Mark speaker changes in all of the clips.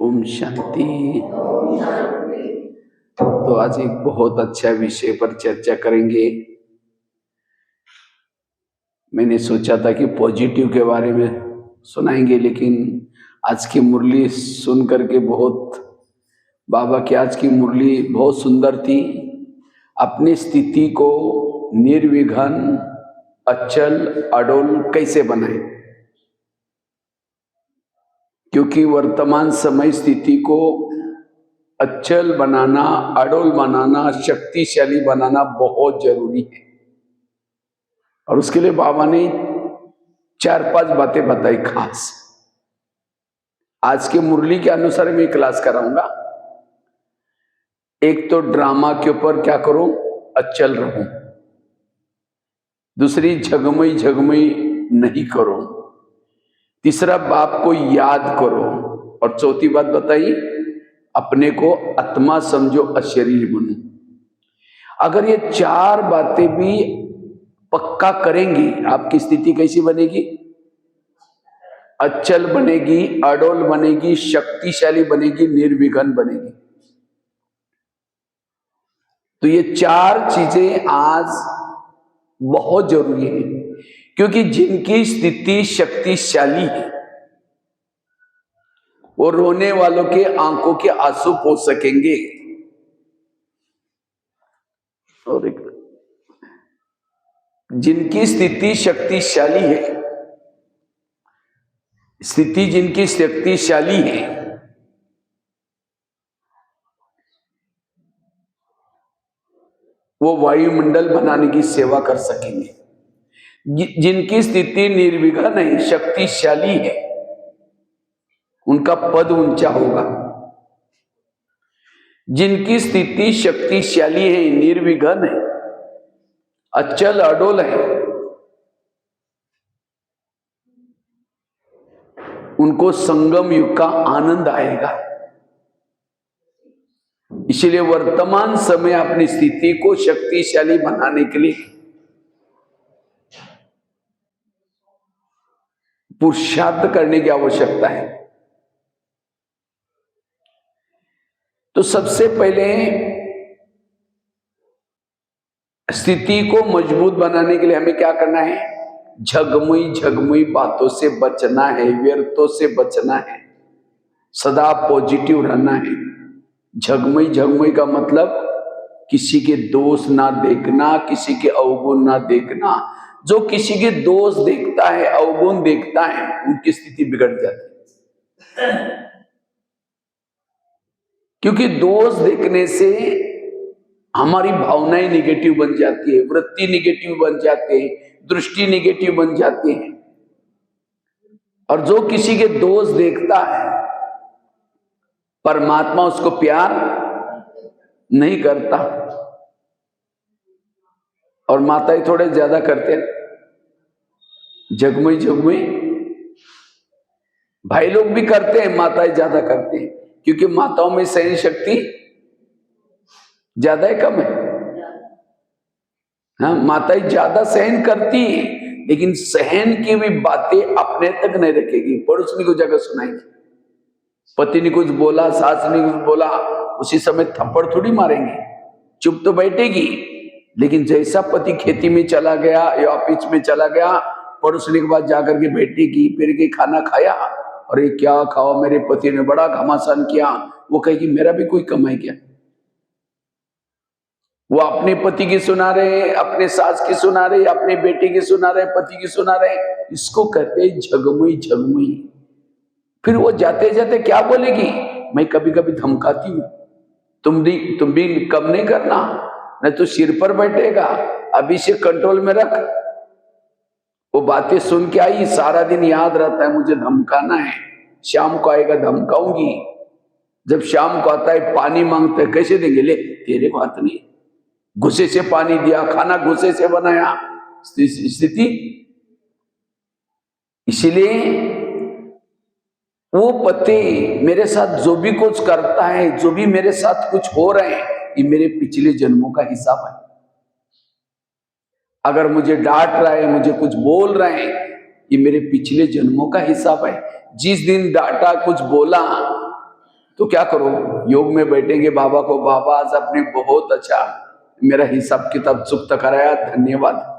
Speaker 1: ओम शांति। तो आज एक बहुत अच्छा विषय पर चर्चा करेंगे। मैंने सोचा था कि पॉजिटिव के बारे में सुनाएंगे, लेकिन आज की मुरली सुन करके बाबा की आज की मुरली बहुत सुंदर थी। अपनी स्थिति को निर्विघ्न, अचल, अडोल कैसे बनाए, क्योंकि वर्तमान समय स्थिति को अचल बनाना, अडोल बनाना, शक्तिशाली बनाना बहुत जरूरी है। और उसके लिए बाबा ने 4-5 बातें बताई खास। आज के मुरली के अनुसार मैं क्लास कराऊंगा। एक तो ड्रामा के ऊपर क्या करूं, अचल रहूं। दूसरी, झगमई झगमई नहीं करो। तीसरा, बाप को याद करो। और चौथी बात बताई, अपने को आत्मा समझो, अशरीर बनो। अगर ये 4 बातें भी पक्का करेंगी, आपकी स्थिति कैसी बनेगी? अचल बनेगी, अडोल बनेगी, शक्तिशाली बनेगी, निर्विघ्न बनेगी। तो ये 4 चीजें आज बहुत जरूरी है, क्योंकि जिनकी स्थिति शक्तिशाली है वो रोने वालों के आंखों के आंसू पोंछ सकेंगे। और एक, जिनकी स्थिति शक्तिशाली है, स्थिति जिनकी शक्तिशाली है, वो वायुमंडल बनाने की सेवा कर सकेंगे। जिनकी स्थिति निर्विघ्न है, शक्तिशाली है, उनका पद ऊंचा होगा। जिनकी स्थिति शक्तिशाली है, निर्विघ्न है, अचल अडोल है, उनको संगम युग का आनंद आएगा। इसलिए वर्तमान समय अपनी स्थिति को शक्तिशाली बनाने के लिए पुरुषार्थ करने की आवश्यकता है। तो सबसे पहले स्थिति को मजबूत बनाने के लिए हमें क्या करना है? झगमुई झगमुई बातों से बचना है, व्यर्थों से बचना है, सदा पॉजिटिव रहना है। झगमुई झगमुई का मतलब किसी के दोष ना देखना, किसी के अवगुण ना देखना। जो किसी के दोष देखता है, अवगुण देखता है, उनकी स्थिति बिगड़ जाती है। क्योंकि दोष देखने से हमारी भावनाएं निगेटिव बन जाती है, वृत्ति निगेटिव बन जाते हैं, दृष्टि निगेटिव बन जाती है। और जो किसी के दोष देखता है, परमात्मा उसको प्यार नहीं करता। और माताएं थोड़े ज्यादा करते हैं, झगमुई झगमुई। भाई लोग भी करते हैं, माताएं ज्यादा करते हैं, क्योंकि माताओं में सहन शक्ति ज्यादा है, कम है? हाँ, माताएं ज्यादा सहन करती है, लेकिन सहन की भी बातें अपने तक नहीं रखेगी, पड़ोस ने कुछ जगह सुनाएगी। पति ने कुछ बोला, सास ने कुछ बोला, उसी समय थप्पड़ थोड़ी मारेंगे, चुप तो बैठेगी। लेकिन जैसा पति खेती में चला गया या ऑफिस में चला गया, पड़ोसने के पास जाकर के बैठेगी, फिर के खाना खाया, और ये क्या खाओ, मेरे पति ने बड़ा घमासान किया, वो कहेगी मेरा भी कोई कमाई क्या? वो अपने पति की सुना रहे, अपने सास की सुना रहे, अपने बेटे की सुना रहे, पति की सुना रहे। इसको कहते झगमुई झगमुई। फिर वो जाते जाते क्या बोलेगी? मैं कभी कभी धमकाती हूं, तुम भी कम नहीं करना, नहीं तो सिर पर बैठेगा, अभी से कंट्रोल में रख। वो बातें सुन के आई, सारा दिन याद रहता है मुझे धमकाना है, शाम को आएगा धमकाऊंगी। जब शाम को आता है, पानी मांगता है, कैसे देंगे? ले, तेरे को हाथ नहीं, गुस्से से पानी दिया, खाना गुस्से से बनाया, स्थिति। इसलिए वो पति मेरे साथ जो भी कुछ करता है, जो भी मेरे साथ कुछ हो रहे हैं, ये मेरे पिछले जन्मों का हिसाब है। अगर मुझे डांट रहा है, मुझे कुछ बोल रहे हैं, ये मेरे पिछले जन्मों का हिसाब है। जिस दिन डांटा, कुछ बोला, तो क्या करो, योग में बैठेंगे बाबा को, बाबा आज आपने बहुत अच्छा मेरा हिसाब किताब चुकता कराया, धन्यवाद।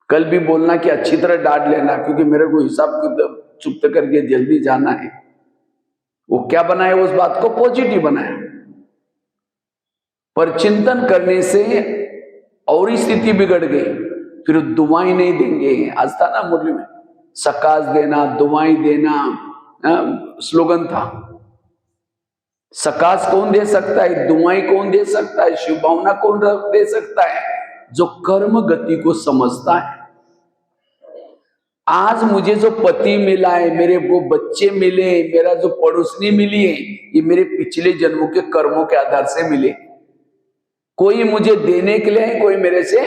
Speaker 1: कल भी बोलना कि अच्छी तरह डांट लेना, क्योंकि मेरे को हिसाब किताब चुकता करके जल्दी जाना है। वो क्या बनाया, उस बात को पॉजिटिव बनाया। पर चिंतन करने से और ही स्थिति बिगड़ गई, फिर दुआएं नहीं देंगे। आज था ना मुरली में, सकाश देना, दुआएं देना, स्लोगन था। सकाश कौन दे सकता है, दुआएं कौन दे सकता है, शुभ भावना कौन दे सकता है? जो कर्म गति को समझता है। आज मुझे जो पति मिला है, मेरे वो बच्चे मिले, मेरा जो पड़ोसनी मिली है, ये मेरे पिछले जन्मों के कर्मों के आधार से मिले। कोई मुझे देने के लिए है, कोई मेरे से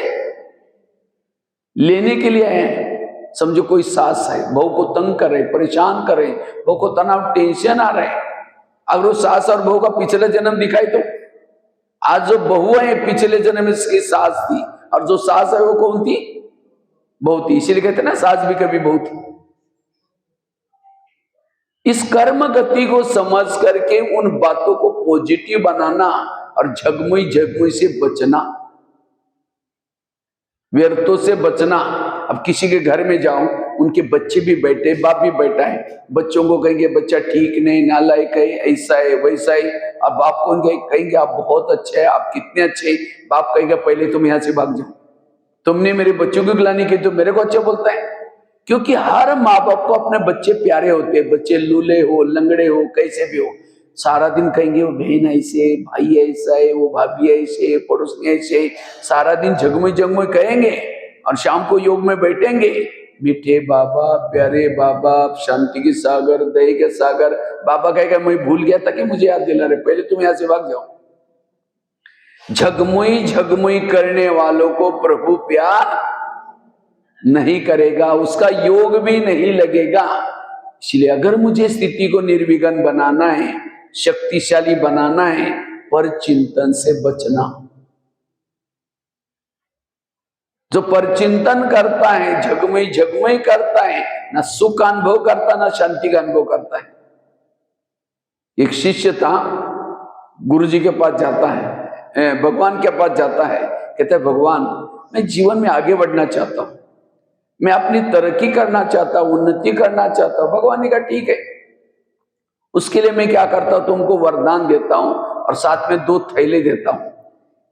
Speaker 1: लेने के लिए है। समझो कोई सास है, बहू को तंग कर रहे, परेशान कर रहे, बहू को तनाव टेंशन आ रहा है। अगर वो सास और बहू का पिछला जन्म दिखाई तो आज जो बहू है पिछले जन्म में इसकी सास थी, और जो सास है वो कौन थी, बहू थी। इसीलिए कहते ना सास भी कभी बहू थी। इस कर्म गति को समझ करके उन बातों को पॉजिटिव बनाना और झगमुई झगमुई से बचना, व्यर्थों से बचना। अब किसी के घर में जाओ, उनके बच्चे भी बैठे, बाप भी बैठा है, बच्चों को कहेंगे बच्चा ठीक नहीं, नालायक है, ऐसा है वैसा है। अब बाप को कहेंगे आप बहुत अच्छे हैं, आप कितने अच्छे हैं। बाप कहेगा पहले तुम यहां से भाग जाओ, तुमने मेरे बच्चों की गिलानी की तो मेरे को अच्छा बोलता है। क्योंकि हर माँ बाप को अपने बच्चे प्यारे होते हैं, बच्चे लूले हो, लंगड़े हो, कैसे भी हो। सारा दिन कहेंगे वो बहन ऐसे, भाई ऐसा है, वो भाभी ऐसे, पड़ोसी ऐसे, सारा दिन जगमुई जगमुई कहेंगे। और शाम को योग में बैठेंगे, मीठे बाबा, प्यारे बाबा, शांति के सागर, दया के सागर। बाबा कहेगा मैं भूल गया था कि मुझे याद दिला रहे, पहले तुम यहां से भाग जाओ। झगमुई झगमुई करने वालों को प्रभु प्यार नहीं करेगा, उसका योग भी नहीं लगेगा। इसलिए अगर मुझे स्थिति को निर्विघ्न बनाना है, शक्तिशाली बनाना है, पर चिंतन से बचना। जो परचिंतन करता है, झगमई झगमई करता है, ना सुख का अनुभव करता, ना शांति का अनुभव करता है। एक शिष्य था, गुरु जी के पास जाता है, भगवान के पास जाता है, कहता है भगवान मैं जीवन में आगे बढ़ना चाहता हूं, मैं अपनी तरक्की करना चाहता हूं, उन्नति करना चाहता हूं। भगवान ने कहा ठीक है, उसके लिए मैं क्या करता हूं, तुमको वरदान देता हूं और साथ में 2 थैले देता हूं।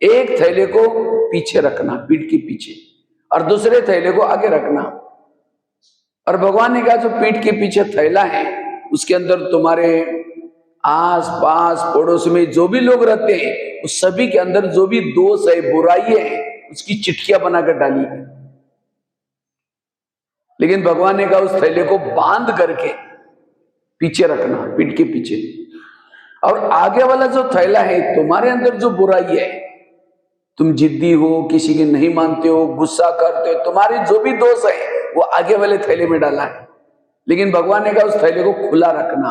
Speaker 1: एक थैले को पीछे रखना, पीठ के पीछे, और दूसरे थैले को आगे रखना। और भगवान ने कहा जो पीठ के पीछे थैला है, उसके अंदर तुम्हारे आस पास पड़ोस में जो भी लोग रहते हैं, उस सभी के अंदर जो भी दोष है, बुराई है, उसकी चिट्ठियां बनाकर डाली है। लेकिन भगवान ने कहा उस थैले को बांध करके पीछे रखना, पीठ के पीछे। और आगे वाला जो थैला है, तुम्हारे अंदर जो बुराई है, तुम जिद्दी हो, किसी की नहीं मानते हो, गुस्सा करते हो, तुम्हारे जो भी दोष है वो आगे वाले थैले में डाला है। लेकिन भगवान ने कहा उस थैले को खुला रखना,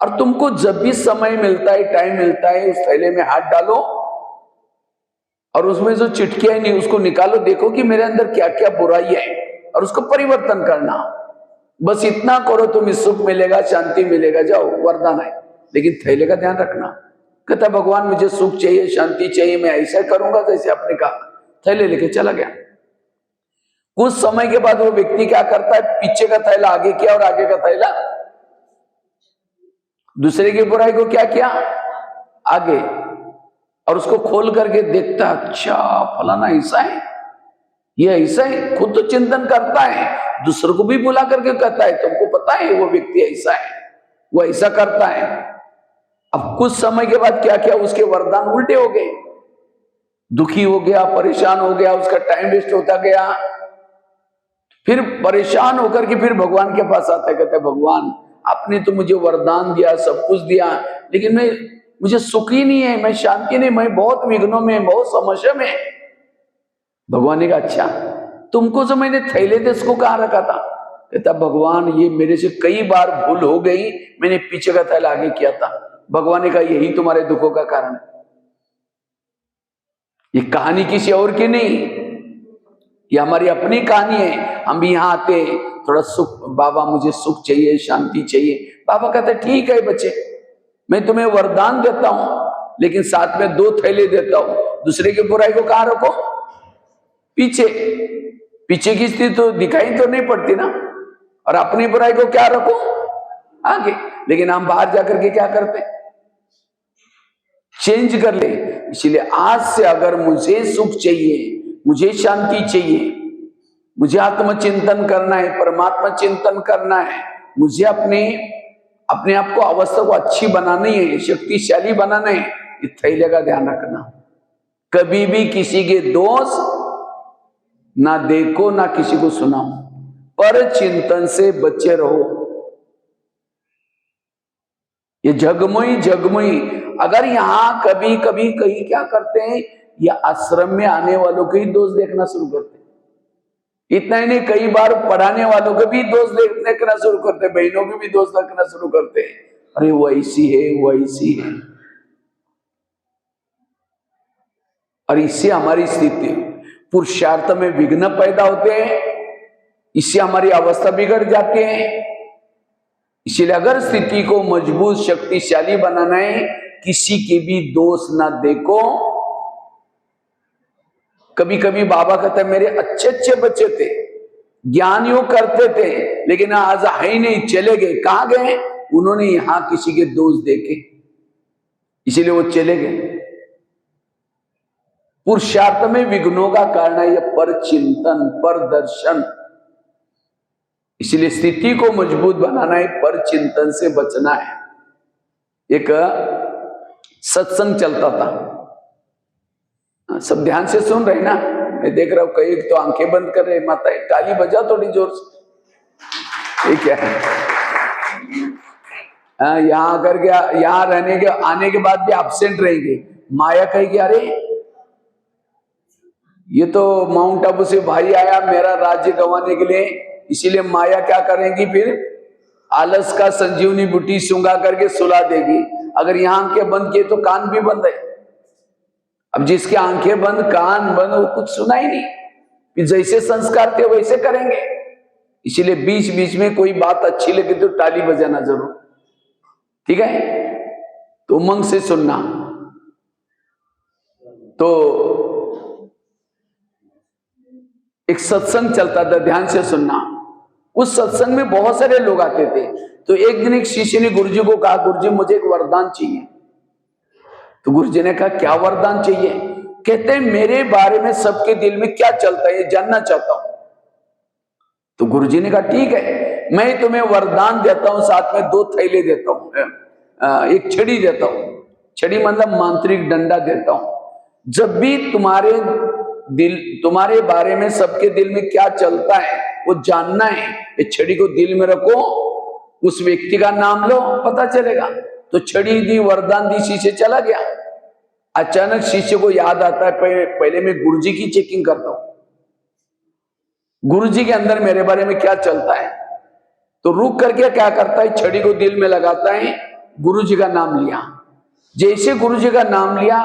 Speaker 1: और तुमको जब भी समय मिलता है, टाइम मिलता है, उस थैले में हाथ डालो और उसमें जो चिट्ठियां नहीं उसको निकालो, देखो कि मेरे अंदर क्या क्या बुराई है, और उसको परिवर्तन करना। बस इतना करो, तुम्हें सुख मिलेगा, शांति मिलेगा, जाओ, वरदान है। लेकिन थैले का ध्यान रखना। कहता भगवान मुझे सुख चाहिए, शांति चाहिए, मैं ऐसा करूंगा जैसे आपने कहा। थैले लेके चला गया। कुछ समय के बाद वो व्यक्ति क्या करता है, पीछे का थैला आगे किया और आगे का थैला दूसरे की बुराई को क्या किया, आगे। और उसको खोल करके देखता, अच्छा फलाना ऐसा है, ये ऐसा है। खुद तो चिंतन करता है, दूसरों को भी बुला करके कहता है तुमको पता है वो व्यक्ति ऐसा है, वो ऐसा करता है। अब कुछ समय के बाद क्या किया, उसके वरदान उल्टे हो गए, दुखी हो गया, परेशान हो गया, उसका टाइम वेस्ट होता गया। फिर परेशान होकर के फिर भगवान के पास आता है, कहता है भगवान आपने तो मुझे वरदान दिया, सब कुछ दिया, लेकिन मुझे सुख ही नहीं है, मैं शांति नहीं, मैं बहुत विघ्नों में, बहुत समस्या में। भगवान ने कहा अच्छा तुमको जो मैंने थैले थे इसको कहां रखा था? कहता भगवान ये मेरे से कई बार भूल हो गई, मैंने पीछे का थैला आगे किया था। भगवान ने कहा यही तुम्हारे दुखों का कारण है। ये कहानी किसी और की नहीं, ये हमारी अपनी कहानी है। हम भी यहाँ आते थोड़ा सुख, बाबा मुझे सुख चाहिए, शांति चाहिए। बाबा कहते ठीक है बच्चे, मैं तुम्हें वरदान देता हूं, लेकिन साथ में 2 थैले देता हूं। दूसरे की बुराई को कहां रखो? पीछे। पीछे की स्थिति तो दिखाई तो नहीं पड़ती ना, और अपनी बुराई को क्या रखो? आगे। लेकिन हम बाहर जाकर के क्या करते? चेंज कर ले। इसलिए आज से अगर मुझे सुख चाहिए, मुझे शांति चाहिए, मुझे आत्मचिंतन करना है, परमात्मा चिंतन करना है, मुझे अपने आप को, अवस्था को अच्छी बनानी है, शक्तिशाली बनाना है, इस थैले का ध्यान रखना। कभी भी किसी के दोष ना देखो, ना किसी को सुनाओ, पर चिंतन से बचे रहो। ये जगमुई जगमुई, अगर यहां कभी कभी कहीं क्या करते हैं, ये आश्रम में आने वालों के ही दोष देखना शुरू करते हैं। इतना ही नहीं, कई बार पढ़ाने वालों के भी दोष देखना शुरू करते हैं, बहनों के भी दोष देखना शुरू करते हैं। अरे वो ऐसी है, वो ऐसी है। और इससे हमारी स्थिति, पुरुषार्थ में विघ्न पैदा होते हैं, इससे हमारी अवस्था बिगड़ जाती है। इसलिए अगर स्थिति को मजबूत शक्तिशाली बनाना है, किसी के भी दोष ना देखो। कभी कभी बाबा कहते हैं मेरे अच्छे अच्छे बच्चे थे, ज्ञान योग करते थे, लेकिन आज है ही नहीं, चले गए। कहां गए? उन्होंने यहां किसी के दोष देखे, इसीलिए वो चले गए। पुरुषार्थ में विघ्नों का कारण है यह पर चिंतन, पर दर्शन। इसलिए स्थिति को मजबूत बनाना है, पर चिंतन से बचना है। एक सत्संग चलता था, सब ध्यान से सुन रहे ना, मैं देख रहा हूं कई तो आंखें बंद कर रहे। माता ताली बजा थोड़ी जोर से। ठीक है, यहां आकर के, यहां रहने के आने के बाद भी एब्सेंट रहेंगे। माया कहेगी अरे ये तो माउंट आबू से भाई आया मेरा राज्य गंवाने के लिए, इसीलिए माया क्या करेगी, फिर आलस का संजीवनी बूटी सूंघा करके सुला देगी। अगर यहां आंखें बंद किए तो कान भी बंद है। अब जिसके आंखें बंद, कान बंद, वो कुछ सुना ही नहीं, फिर जैसे संस्कार थे वैसे करेंगे। इसीलिए बीच बीच में कोई बात अच्छी लगे तो ताली बजाना जरूर, ठीक है, तो उमंग से सुनना। तो एक सत्संग चलता था, ध्यान से सुनना। उस सत्संग में बहुत सारे लोग आते थे। तो एक दिन एक शिष्य ने गुरुजी को कहा, गुरुजी मुझे एक वरदान चाहिए। तो गुरुजी ने कहा क्या वरदान चाहिए? कहते हैं मेरे बारे में सबके दिल में क्या चलता है ये जानना चाहता हूं। तो गुरुजी ने कहा ठीक है, मैं तुम्हें वरदान देता हूं, साथ में 2 थैले देता हूं, एक छड़ी देता हूं। छड़ी मतलब मांत्रिक डंडा देता हूं। जब भी तुम्हारे बारे में सबके दिल में क्या चलता है वो जानना है, ये छड़ी को दिल में रखो, उस व्यक्ति का नाम लो, पता चलेगा। तो छड़ी दी, वरदान दी, शिष्य चला गया। अचानक शिष्य को याद आता है पहले मैं गुरुजी की चेकिंग करता हूं, गुरुजी के अंदर मेरे बारे में क्या चलता है। तो रुक करके क्या करता है, छड़ी को दिल में लगाता है, गुरुजी का नाम लिया। जैसे गुरुजी का नाम लिया,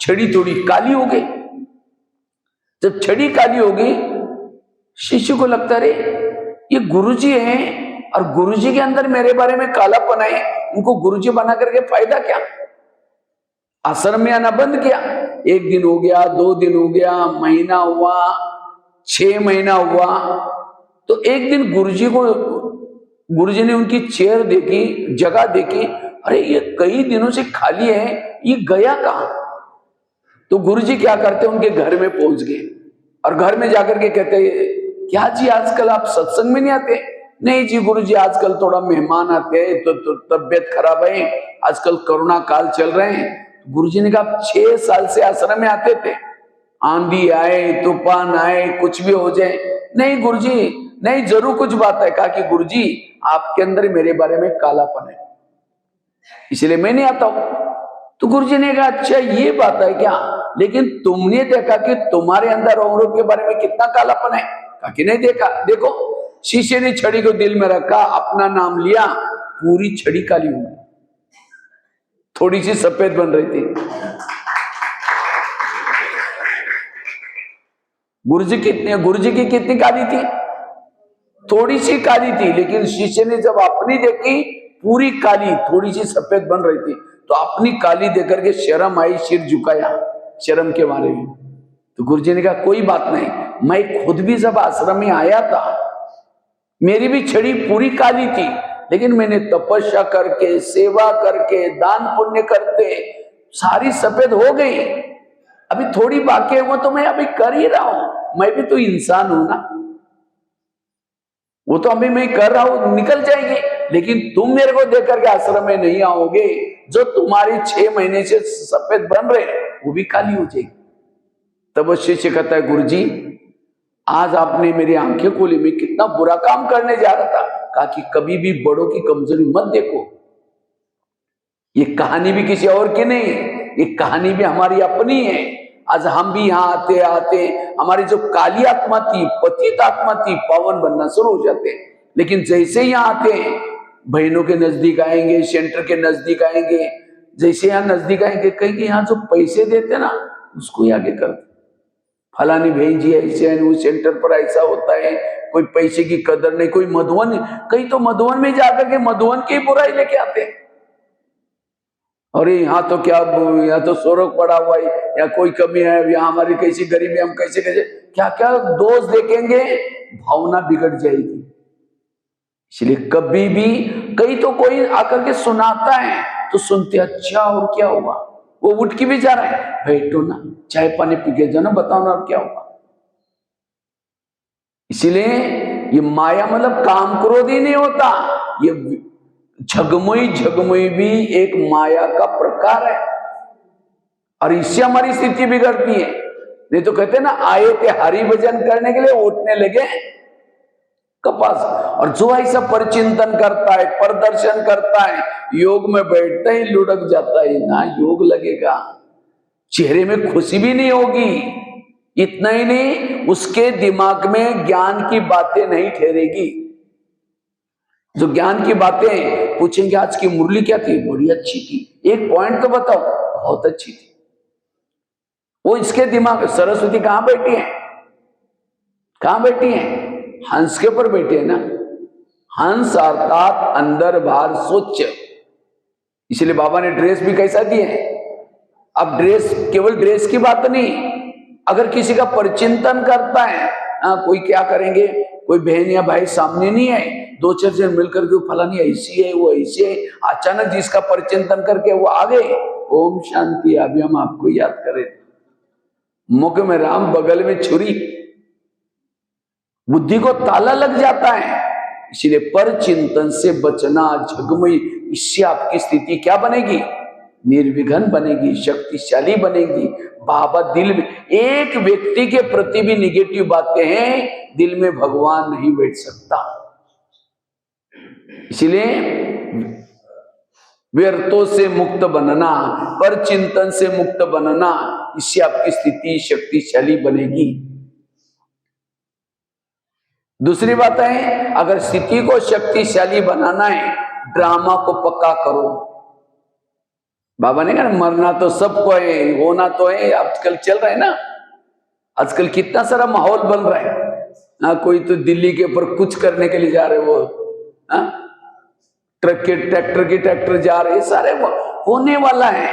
Speaker 1: छड़ी थोड़ी काली हो गई। जब छड़ी काली हो गई, शिष्य को लगता रे ये गुरुजी हैं और गुरुजी के अंदर मेरे बारे में कालापन है, उनको गुरुजी बना करके फायदा क्या? आश्रम में आना बंद किया। 1 दिन हो गया, 2 दिन हो गया, महीना हुआ, 6 महीना हुआ। तो एक दिन गुरुजी ने उनकी चेयर देखी, जगह देखी, अरे ये कई दिनों से खाली है, ये गया कहां? तो गुरुजी क्या करते, उनके घर में पहुंच गए और घर में जाकर के कहते क्या जी आजकल आप सत्संग में नहीं आते? नहीं जी गुरुजी आजकल थोड़ा मेहमान आते हैं तो तबियत खराब है, आजकल कोरोना काल चल रहे हैं। गुरुजी ने कहा 6 साल से आश्रम में आते थे, आंधी आए, तूफान आए, कुछ भी हो जाए, नहीं गुरुजी नहीं, जरूर कुछ बात है। कहा कि गुरुजी आपके अंदर मेरे बारे में कालापन है, इसलिए मैं नहीं आता हूं। तो गुरुजी ने कहा अच्छा ये बात है क्या, लेकिन तुमने देखा कि तुम्हारे अंदर औरों के बारे में कितना कालापन है? कहा कि नहीं देखा। देखो, शिष्य ने छड़ी को दिल में रखा, अपना नाम लिया, पूरी छड़ी काली हो गई, थोड़ी सी सफेद बन रही थी। गुरु जी की कितनी काली थी? थोड़ी सी काली थी, लेकिन शिष्य ने जब अपनी देखी पूरी काली, थोड़ी सी सफेद बन रही थी, तो अपनी काली देकर के शर्म आई, सिर झुकाया शर्म के मारे में। तो गुरुजी ने कहा कोई बात नहीं, मैं खुद भी जब आश्रम में आया था, मेरी भी छड़ी पूरी काली थी, लेकिन मैंने तपस्या करके, सेवा करके, दान पुण्य करते सारी सफेद हो गई। अभी थोड़ी बाकी है, वो तो मैं अभी कर ही रहा हूं, मैं भी तो इंसान हूं ना, वो तो अभी मैं कर रहा हूं, निकल जाएगी। लेकिन तुम मेरे को देख करके आश्रम में नहीं आओगे, जो तुम्हारी 6 महीने से सफेद बन रहे वो भी काली हो जाएगी। तब वो शिष्य कहता है गुरुजी, आज आपने मेरी आंखें खोली, मैं कितना बुरा काम करने जा रहा था। कहा कि कभी भी बड़ों की कमजोरी मत देखो, ये कहानी भी किसी और की नहीं, ये कहानी भी हमारी अपनी है। आज हम भी यहाँ आते आते हमारी जो काली आत्मा थी, पतित आत्मा थी, पावन बनना शुरू हो जाते हैं। लेकिन जैसे यहाँ आते हैं, बहनों के नजदीक आएंगे, सेंटर के नजदीक आएंगे, जैसे यहाँ नजदीक आएंगे, कहीं यहाँ जो पैसे देते ना उसको ही आगे करते, फलानी बहन जी ऐसे है, वो सेंटर पर ऐसा होता है, कोई पैसे की कदर नहीं, कोई मधुवन, कहीं तो मधुवन में जाकर के मधुवन की बुराई लेके आते हैं। अरे यहाँ तो क्या, यहाँ तो सोरख पड़ा हुआ है, या कोई कमी है, यहाँ हमारी कैसी गरीबी, हम कैसे कैसे क्या क्या दोष देखेंगे, भावना बिगड़ जाएगी। इसलिए कभी भी, कहीं तो कोई आकर के सुनाता है तो सुनते अच्छा और क्या हुआ, वो उठ के भी जा रहा है, बैठो ना चाय पानी पी के जाना, बताओ ना और क्या हुआ। इसीलिए ये माया मतलब काम क्रोध ही नहीं होता, ये झगमुई, झगमुई भी एक माया का प्रकार है, और इससे हमारी स्थिति बिगड़ती है। नहीं तो कहते ना, आए थे हरि भजन करने के लिए, उठने लगे कपास। और जो ऐसा परिचिंतन करता है, प्रदर्शन करता है, योग में बैठता ही लुढ़क जाता है, ना योग लगेगा, चेहरे में खुशी भी नहीं होगी। इतना ही नहीं, उसके दिमाग में ज्ञान की बातें नहीं ठहरेगी। जो ज्ञान की बातें पूछेंगे, आज की मुरली क्या थी, बड़ी अच्छी थी, एक पॉइंट तो बताओ, बहुत अच्छी थी, वो इसके दिमाग, सरस्वती कहां बैठी है, कहां बैठी है, हंस के ऊपर बैठी है ना, हंस अर्थात अंदर बाहर स्वच्छ। इसलिए बाबा ने ड्रेस भी कैसा दिए है। अब ड्रेस, केवल ड्रेस की बात नहीं, अगर किसी का परिचिंतन करता है, कोई क्या करेंगे, कोई बहन या भाई सामने नहीं है, 2-4 जन मिलकर के फलानी ऐसी है, वो ऐसी है, अचानक जिसका परिचिंतन करके वो आ गए, ओम शांति, अभी हम आपको याद करें, मुख में राम बगल में छुरी, बुद्धि को ताला लग जाता है। इसलिए पर चिंतन से बचना, झगमुई, इससे आपकी स्थिति क्या बनेगी, निर्विघ्न बनेगी, शक्तिशाली बनेगी। बाबा दिल में, एक व्यक्ति के प्रति भी निगेटिव बातें हैं, दिल में भगवान नहीं बैठ सकता। इसलिए व्यर्थों से मुक्त बनना, पर चिंतन से मुक्त बनना, इससे आपकी स्थिति शक्तिशाली बनेगी। दूसरी बात है, अगर स्थिति को शक्तिशाली बनाना है, ड्रामा को पक्का करो। बाबा ने कहा मरना तो सबको है, होना तो है, आजकल चल रहा है ना, आजकल कितना सारा माहौल बन रहा है। कोई तो दिल्ली के ऊपर कुछ करने के लिए जा रहे, वो ट्रक के ट्रैक्टर जा रहे, सारे वो होने वाला है।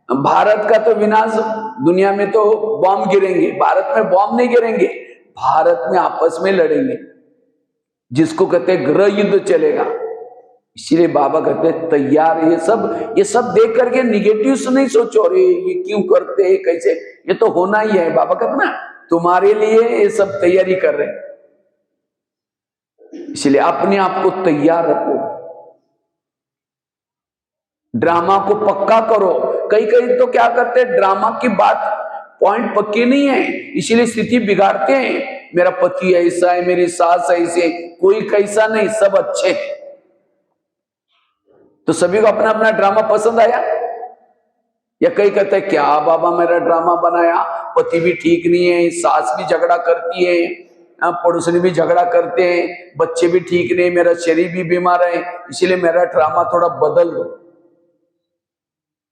Speaker 1: भारत का तो विनाश, दुनिया में तो बॉम्ब गिरेंगे, भारत में बॉम्ब नहीं गिरेंगे, भारत में आपस में लड़ेंगे, जिसको कहते हैं गृह युद्ध चलेगा। इसीलिए बाबा कहते हैं तैयार, ये सब देख करके निगेटिव से नहीं सोचो, अरे ये क्यों करते हैं, कैसे, ये तो होना ही है। बाबा कहते ना तुम्हारे लिए ये सब तैयारी कर रहे हैं, इसलिए अपने आप को तैयार रखो, ड्रामा को पक्का करो। कई कई तो क्या करते हैं, ड्रामा की बात पॉइंट पक्के नहीं है, इसीलिए स्थिति बिगाड़ते हैं। मेरा पति ऐसा है, मेरी सास ऐसे, कोई कैसा नहीं, सब अच्छे हैं। तो सभी को अपना अपना ड्रामा पसंद आया, या कई कहते हैं क्या बाबा मेरा ड्रामा बनाया, पति भी ठीक नहीं है, सास भी झगड़ा करती है, पड़ोसी भी झगड़ा करते हैं, बच्चे भी ठीक नहीं, मेरा शरीर भी बीमार है, इसलिए मेरा ड्रामा थोड़ा बदल दो।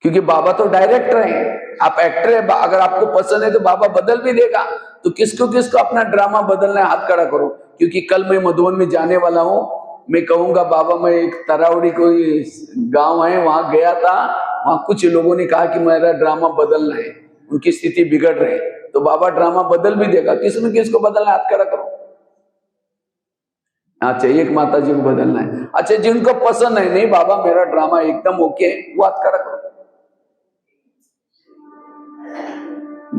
Speaker 1: क्योंकि बाबा तो डायरेक्टर है, आप एक्टर है। अगर आपको पसंद है तो बाबा बदल भी देगा। तो किसको किसको अपना ड्रामा बदलना है, हाथ खड़ा करो। क्योंकि कल मैं मधुबन में जाने वाला हूं, मैं कहूंगा बाबा मैं एक तरावड़ी कोई गांव है वहां गया था, वहां कुछ लोगों ने कहा कि मेरा ड्रामा बदलना है, उनकी स्थिति बिगड़ रही है। तो बाबा ड्रामा बदल भी देगा। किसमें किसको बदलना है, हाथ खड़ा करो। अच्छा, एक माता जी को बदलना है। अच्छा, जिनको पसंद है, नहीं बाबा मेरा ड्रामा एकदम ओके, वो हाथ खड़ा करो।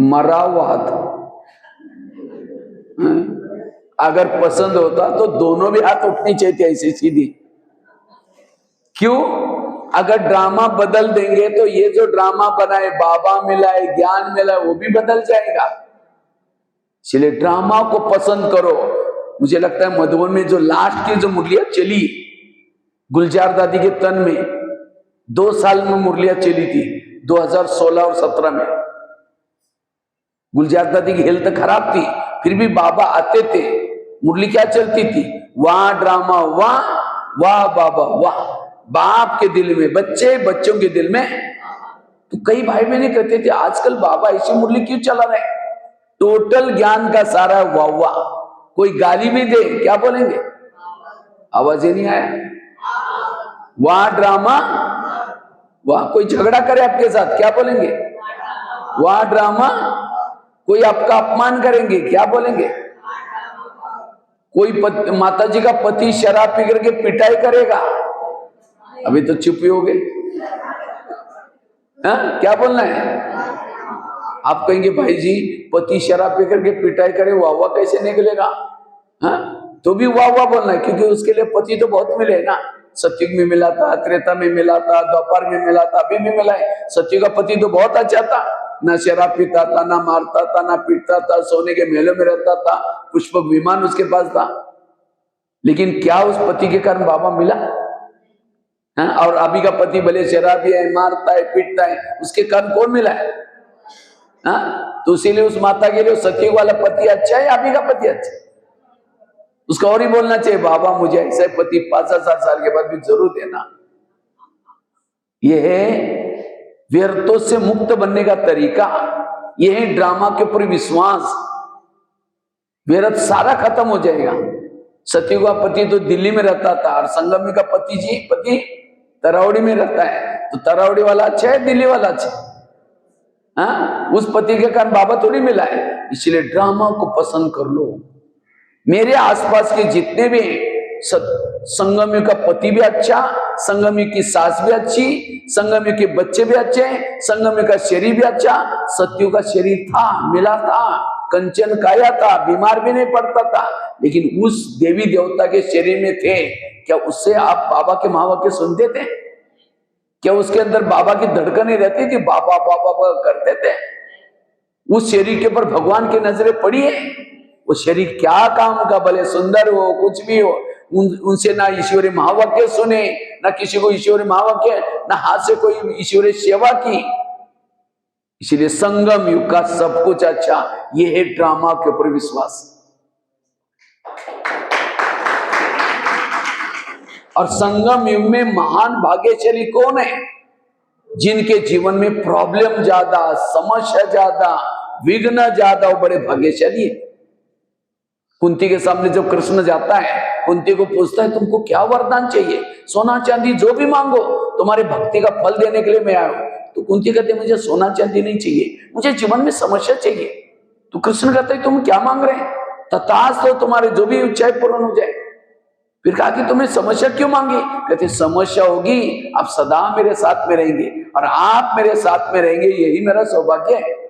Speaker 1: मरा हुआ हाथ। अगर पसंद होता तो दोनों भी हाथ उठनी चाहिए ऐसे सीधी। क्यों? अगर ड्रामा बदल देंगे तो ये जो ड्रामा बनाए, बाबा मिलाए, ज्ञान मिलाए, वो भी बदल जाएगा। इसलिए ड्रामा को पसंद करो। मुझे लगता है मधुबन में जो लास्ट की जो मुरलियां चली गुलजार दादी के तन में, 2 साल में मुरलियां चली थी, 2016 और 17 में। गुलजार दादी की हेल्थ खराब थी, फिर भी बाबा आते थे, मुरली क्या चलती थी, वाह ड्रामा वाह, वाह बाबा वाह। बाप के दिल में बच्चे, बच्चों के दिल में। तो कई भाई बहने कहते थे आजकल बाबा ऐसी मुरली क्यों चला रहे? टोटल ज्ञान का सारा वाह वाह। कोई गाली भी दे क्या बोलेंगे? आवाज ही नहीं आया। वाह ड्रामा वाह। कोई झगड़ा करे आपके साथ क्या बोलेंगे? वाह ड्रामा। कोई आपका अपमान करेंगे क्या बोलेंगे? कोई माता जी का पति शराब पी करके पिटाई करेगा, अभी तो चुप ही हो गए, क्या बोलना है? आप कहेंगे भाई जी पति शराब पी करके पिटाई करे, वाह वाह कैसे निकलेगा? तो भी वाह वाह बोलना है, क्योंकि उसके लिए पति तो बहुत मिले ना। सत्युग में मिला था, त्रेता में मिला था, द्वापर में मिला था, अभी भी मिला है। सत्युग का पति तो बहुत अच्छा था, ना शराब पीता था, ना मारता था, ना पीटता था, सोने के महलों में रहता था, पुष्पक विमान उसके पास था। लेकिन क्या उस पति के कारण बाबा मिला? और अभी का पति भले शराबी है, मारता है, पीटता है, उसके कारण कौन मिला है? तो इसीलिए उस माता के लिए सत्युग वाला पति अच्छा है, अभी का पति अच्छा है? उसका और ही बोलना चाहिए, बाबा मुझे ऐसा पति 5-7 साल के बाद भी जरूर देना। यह है व्यर्थों से मुक्त बनने का तरीका, यह है ड्रामा के ऊपर विश्वास। व्यर्थ सारा खत्म हो जाएगा। सत्युग का पति तो दिल्ली में रहता था, और संगमी का पति तरावड़ी में रहता है। तो तरावड़ी वाला अच्छा है, दिल्ली वाला अच्छा है? उस पति के कारण बाबा थोड़ी मिला है। इसलिए ड्रामा को पसंद कर लो। मेरे आसपास के जितने भी संगमी का पति भी अच्छा, संगमी की सास भी अच्छी, संगमी के बच्चे भी अच्छे, संगमी का शरीर भी अच्छा। सत्युग का शरीर था, मिला था, कंचन काया था, बीमार भी नहीं पड़ता था, लेकिन उस देवी देवता के शरीर में थे। क्या उससे आप बाबा के महावाक्य सुनते थे? क्या उसके अंदर बाबा की धड़कनें रहती थी? बाबा बाबा बाबा करते थे? उस शरीर के ऊपर भगवान की नजरें पड़ी है? वो शरीर क्या काम का, भले सुंदर हो, कुछ भी हो, उनसे ना ईश्वरीय महावाक्य सुने, ना किसी को ईश्वरीय महावाक्य, ना हाथ से कोई ईश्वरीय सेवा की। इसलिए संगम युग का सब कुछ अच्छा, ये है ड्रामा के ऊपर विश्वास। और संगम युग में महान भाग्यशाली कौन है? जिनके जीवन में प्रॉब्लम ज्यादा, समस्या ज्यादा, विघ्न ज्यादा, वो बड़े भाग्यशाली है। कुंती के सामने जब कृष्ण जाता है, कुंती को पूछता है तुमको क्या वरदान चाहिए? सोना चांदी जो भी मांगो, तुम्हारे भक्ति का फल देने के लिए मैं आया हूं। तो कुंती कहते मुझे सोना चांदी नहीं चाहिए, मुझे जीवन में समस्या चाहिए। तो कृष्ण कहते हैं तुम क्या मांग रहे हैं? तथास्तु, तो तुम्हारे जो भी इच्छाएं पूर्ण हो जाए। फिर कहा कि तुमने समस्या क्यों मांगी? कहते समस्या होगी, आप सदा मेरे साथ में रहेंगे, और आप मेरे साथ में रहेंगे, यही मेरा सौभाग्य है।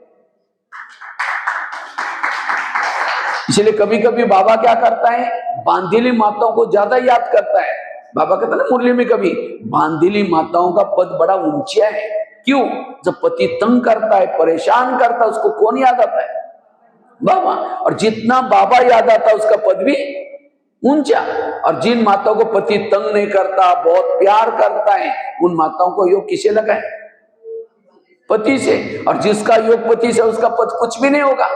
Speaker 1: इसलिए कभी कभी बाबा क्या करता है, बांधिली माताओं को ज्यादा याद करता है। बाबा कहता है ना मुरली में, कभी बांधिली माताओं का पद बड़ा ऊंचा है। क्यों? जब पति तंग करता है, परेशान करता है, उसको कौन याद आता है? बाबा। और जितना बाबा याद आता है उसका पद भी ऊंचा। और जिन माताओं को पति तंग नहीं करता, बहुत प्यार करता है, उन माताओं को योग किसे लगा है? पति से। और जिसका योग पति से, उसका पद कुछ भी नहीं होगा।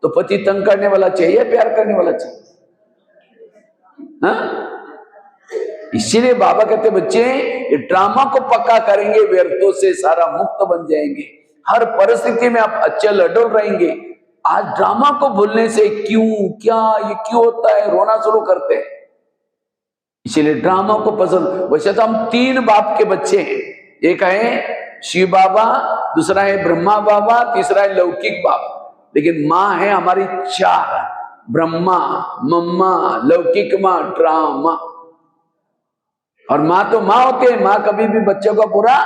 Speaker 1: तो पति तंग करने वाला चाहिए, प्यार करने वाला चाहिए? इसीलिए बाबा कहते बच्चे ये ड्रामा को पक्का करेंगे, व्यर्थों से सारा मुक्त बन जाएंगे, हर परिस्थिति में आप अचल अडोल रहेंगे। आज ड्रामा को भूलने से क्यों, क्या, ये क्यों होता है, रोना शुरू करते हैं। इसीलिए ड्रामा को पसंद। वैसे तो हम 3 बाप के बच्चे हैं, एक है शिव बाबा, दूसरा है ब्रह्मा बाबा, तीसरा है लौकिक बाप। लेकिन माँ है हमारी 4, ब्रह्मा, मम्मा, लौकिक माँ, ड्रामा। और माँ तो माँ होती है, माँ कभी भी बच्चों का पूरा,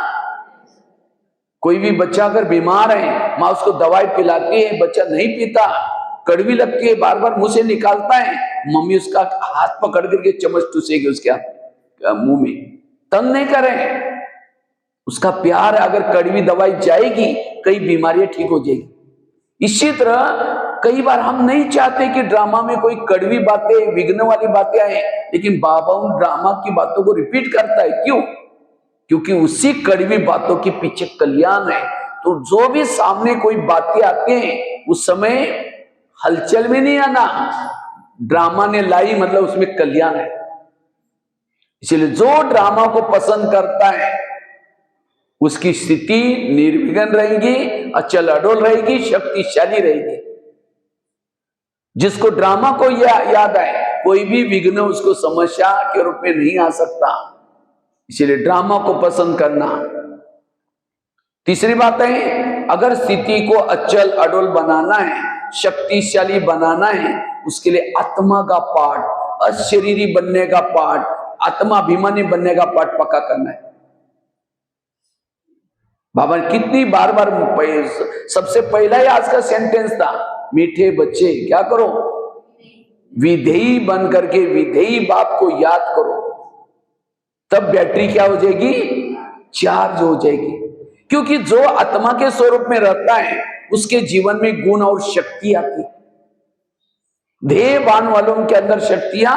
Speaker 1: कोई भी बच्चा अगर बीमार है, माँ उसको दवाई पिलाती है, बच्चा नहीं पीता, कड़वी लगती है, बार बार मुंह से निकालता है, मम्मी उसका हाथ पकड़ करके चम्मच टूसेगी उसके मुंह में। तंग नहीं करें, उसका प्यार, अगर कड़वी दवाई जाएगी कई बीमारियां ठीक हो जाएगी। इसी तरह कई बार हम नहीं चाहते कि ड्रामा में कोई कड़वी बातें, विघ्न वाली बातें आए, लेकिन बाबा उन ड्रामा की बातों को रिपीट करता है। क्यों? क्योंकि उसी कड़वी बातों के पीछे कल्याण है। तो जो भी सामने कोई बातें आती हैं, उस समय हलचल में नहीं आना, ड्रामा ने लाई मतलब उसमें कल्याण है। इसलिए जो ड्रामा को पसंद करता है उसकी स्थिति निर्विघ्न रहेगी, अचल अडोल रहेगी, शक्तिशाली रहेगी। जिसको ड्रामा को याद आए, कोई भी विघ्न उसको समस्या के रूप में नहीं आ सकता। इसलिए ड्रामा को पसंद करना। तीसरी बात है, अगर स्थिति को अचल अडोल बनाना है, शक्तिशाली बनाना है, उसके लिए आत्मा का पाठ, अशरीरी बनने का पाठ, आत्माभिमानी बनने का पाठ पक्का करना है। बाबा ने कितनी बार बार, सबसे पहला ही आज का सेंटेंस था, मीठे बच्चे क्या करो, विधेयी बन करके विधेयी बाप को याद करो, तब बैटरी क्या हो जाएगी, चार्ज हो जाएगी। क्योंकि जो आत्मा के स्वरूप में रहता है उसके जीवन में गुण और शक्ति आती। देहवान वालों के अंदर शक्तियां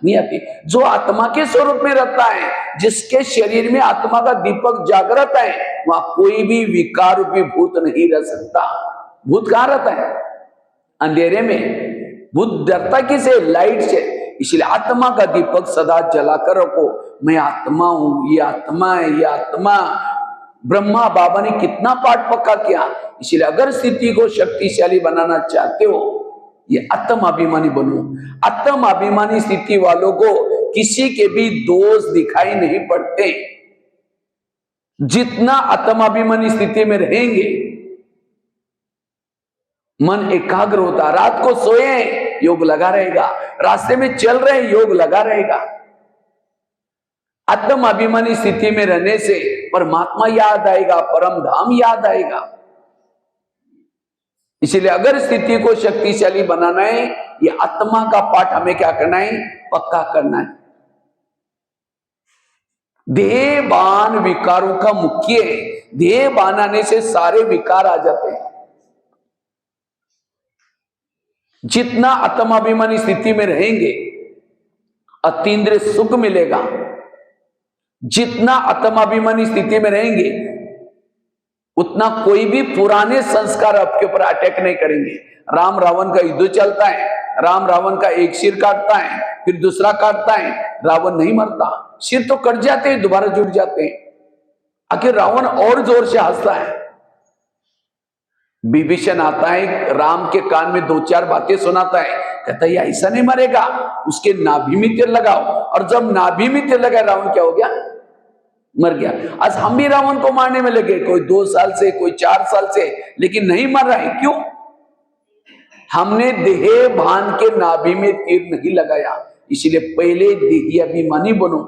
Speaker 1: नहीं आती। जो आत्मा के स्वरूप में रहता है, जिसके शरीर में आत्मा का दीपक जागृत है, वहां कोई भी विकार रूपी भूत नहीं रह सकता। भूत कहां रहता है? अंधेरे में। भूत डरता किसे? लाइट से। इसलिए आत्मा का दीपक सदा जलाकर रखो। मैं आत्मा हूं, ये आत्मा है, ये आत्मा। ब्रह्मा बाबा ने कितना पाठ पक्का किया। इसलिए अगर स्थिति को शक्तिशाली बनाना चाहते हो, ये आत्माभिमानी बनो। आत्माभिमानी स्थिति वालों को किसी के भी दोष दिखाई नहीं पड़ते। जितना आत्माभिमानी स्थिति में रहेंगे, मन एकाग्र होता। रात को सोए, योग लगा रहेगा। रास्ते में चल रहे, योग लगा रहेगा। आत्माभिमानी स्थिति में रहने से परमात्मा याद आएगा, परम धाम याद आएगा। इसलिए अगर स्थिति को शक्तिशाली बनाना है, ये आत्मा का पाठ हमें क्या करना है? पक्का करना है। देहबान विकारों का मुख्य है। देहबान आने से सारे विकार आ जाते हैं। जितना आत्माभिमानी स्थिति में रहेंगे, अतीन्द्रिय सुख मिलेगा। जितना आत्माभिमानी स्थिति में रहेंगे, उतना कोई भी पुराने संस्कार आपके ऊपर अटैक नहीं करेंगे। राम रावण का युद्ध चलता है, राम रावण का एक सिर काटता है, फिर दूसरा काटता है, रावण नहीं मरता। सिर तो कट जाते हैं, दोबारा जुड़ जाते हैं। आखिर रावण और जोर से हंसता है। विभीषण आता है, राम के कान में 2-4 बातें सुनाता है, कहता है ऐसा नहीं मरेगा, उसके नाभि में तेल लगाओ। और जब नाभि में तेल लगा, रावण क्या हो गया? मर गया। आज हम भी रावण को मारने में लगे, कोई 2 साल से, कोई 4 साल से, लेकिन नहीं मर रहा है। क्यों? हमने देह भान के नाभि में तीर नहीं लगाया। इसलिए पहले देही अभिमानी बनो।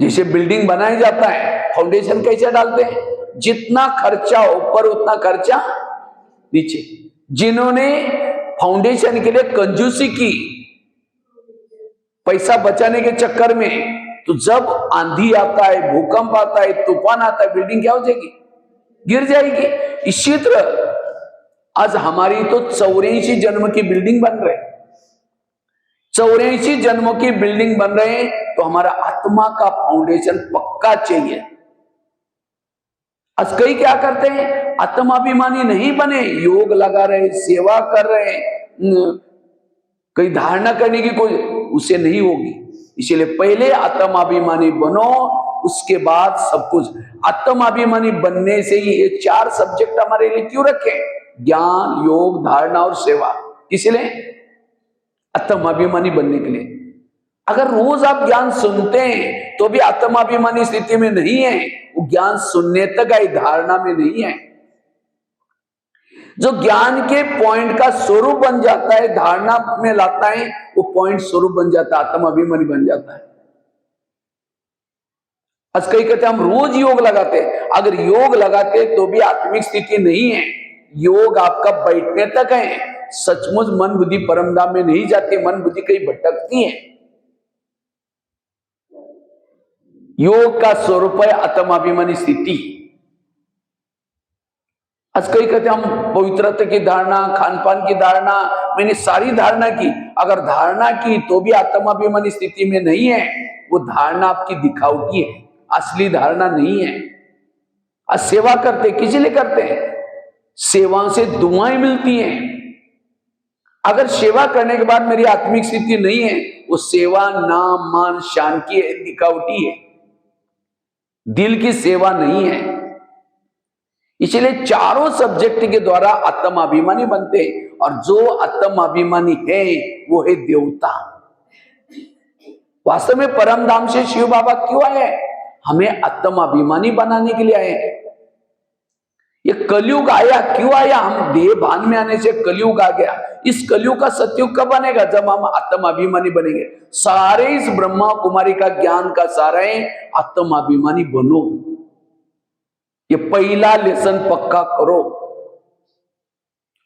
Speaker 1: जैसे बिल्डिंग बनाया जाता है, फाउंडेशन कैसे डालते हैं? जितना खर्चा ऊपर उतना खर्चा नीचे। जिन्होंने फाउंडेशन के लिए कंजूसी की, पैसा बचाने के चक्कर में, तो जब आंधी आता है, भूकंप आता है, तूफान आता है, बिल्डिंग क्या हो जाएगी? गिर जाएगी। इसी तरह आज हमारी तो 84 जन्म की बिल्डिंग बन रहे, 84 जन्मों की बिल्डिंग बन रहे हैं। तो हमारा आत्मा का फाउंडेशन पक्का चाहिए। आज कई क्या करते हैं? आत्माभिमानी नहीं बने, योग लगा रहे, सेवा कर रहे, कई धारणा करने की कोई, उसे नहीं होगी। इसीलिए पहले आत्माभिमानी बनो, उसके बाद सब कुछ। आत्माभिमानी बनने से ही ये 4 सब्जेक्ट हमारे लिए क्यों रखे? ज्ञान, योग, धारणा और सेवा। इसलिए आत्माभिमानी बनने के लिए। अगर रोज आप ज्ञान सुनते हैं तो भी आत्माभिमानी स्थिति में नहीं है, वो ज्ञान सुनने तक आई, धारणा में नहीं है। जो ज्ञान के पॉइंट का स्वरूप बन जाता है, धारणा में लाता है, वो पॉइंट स्वरूप बन जाता है, आत्माभिमानी बन जाता है। आज कई कहते हम रोज योग लगाते, अगर योग लगाते तो भी आत्मिक स्थिति नहीं है। योग आपका बैठने तक है, सचमुच मन बुद्धि परमधाम में नहीं जाती, मन बुद्धि कहीं भटकती है। योग का स्वरूप है आत्माभिमानी स्थिति। आज कई कहते हम पवित्रता की धारणा, खान पान की धारणा, मैंने सारी धारणा की, अगर धारणा की तो भी आत्माभिमानी स्थिति में नहीं है, वो धारणा आपकी दिखावटी है, असली धारणा नहीं है। आज सेवा करते किस लिए करते हैं? सेवा से दुआएं मिलती हैं। अगर सेवा करने के बाद मेरी आत्मिक स्थिति नहीं है, वो सेवा नाम मान शान की दिखावटी है, दिल की सेवा नहीं है। इसलिए चारों सब्जेक्ट के द्वारा आत्माभिमानी बनते हैं, और जो आत्माभिमानी है वो है देवता। वास्तव में परम धाम से शिव बाबा क्यों आए? हमें आत्माभिमानी बनाने के लिए आए हैं। ये कलयुग आया, क्यों आया? हम देह भान में आने से कलयुग आ गया। इस कलयुग का सतयुग कब बनेगा? जब हम आत्माभिमानी बनेंगे। सारे इस ब्रह्मा कुमारी का ज्ञान का सारा है, आत्माभिमानी बनो। ये पहला लेसन पक्का करो,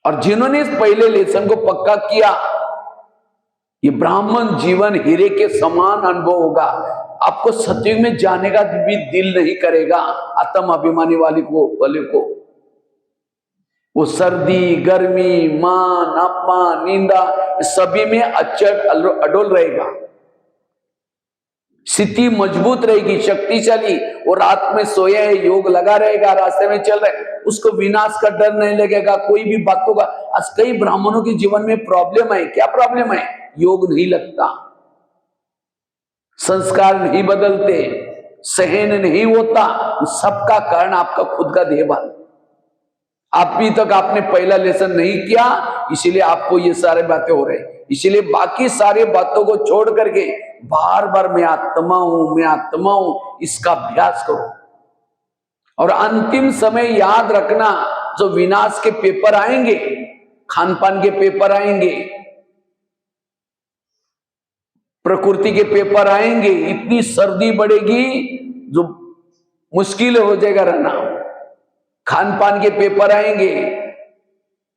Speaker 1: और जिन्होंने इस पहले लेसन को पक्का किया, ये ब्राह्मण जीवन हीरे के समान अनुभव होगा। आपको सतयुग में जाने का भी दिल नहीं करेगा। आत्माभिमानी वाले को वो सर्दी, गर्मी, मान, अपमान, निंदा, सभी में अचट अडोल रहेगा। स्थिति मजबूत रहेगी, शक्तिशाली। वो रात में सोया है, योग लगा रहेगा, रास्ते में चल रहा है, उसको विनाश का डर नहीं लगेगा, कोई भी बातों का। आज कई ब्राह्मणों के जीवन में प्रॉब्लम है। क्या प्रॉब्लम है? योग नहीं लगता, संस्कार नहीं बदलते, सहन नहीं होता। सबका कारण आपका खुद का देहभान। अभी तक आपने पहला लेसन नहीं किया, इसीलिए आपको ये सारे बातें हो रहे। इसीलिए बाकी सारे बातों को छोड़ करके बार बार मैं आत्मा हूं, मैं आत्मा हूं, इसका अभ्यास करो। और अंतिम समय याद रखना, जो विनाश के पेपर आएंगे, खान पान के पेपर आएंगे, प्रकृति के पेपर आएंगे, इतनी सर्दी बढ़ेगी जो मुश्किल हो जाएगा रहना। खान पान के पेपर आएंगे,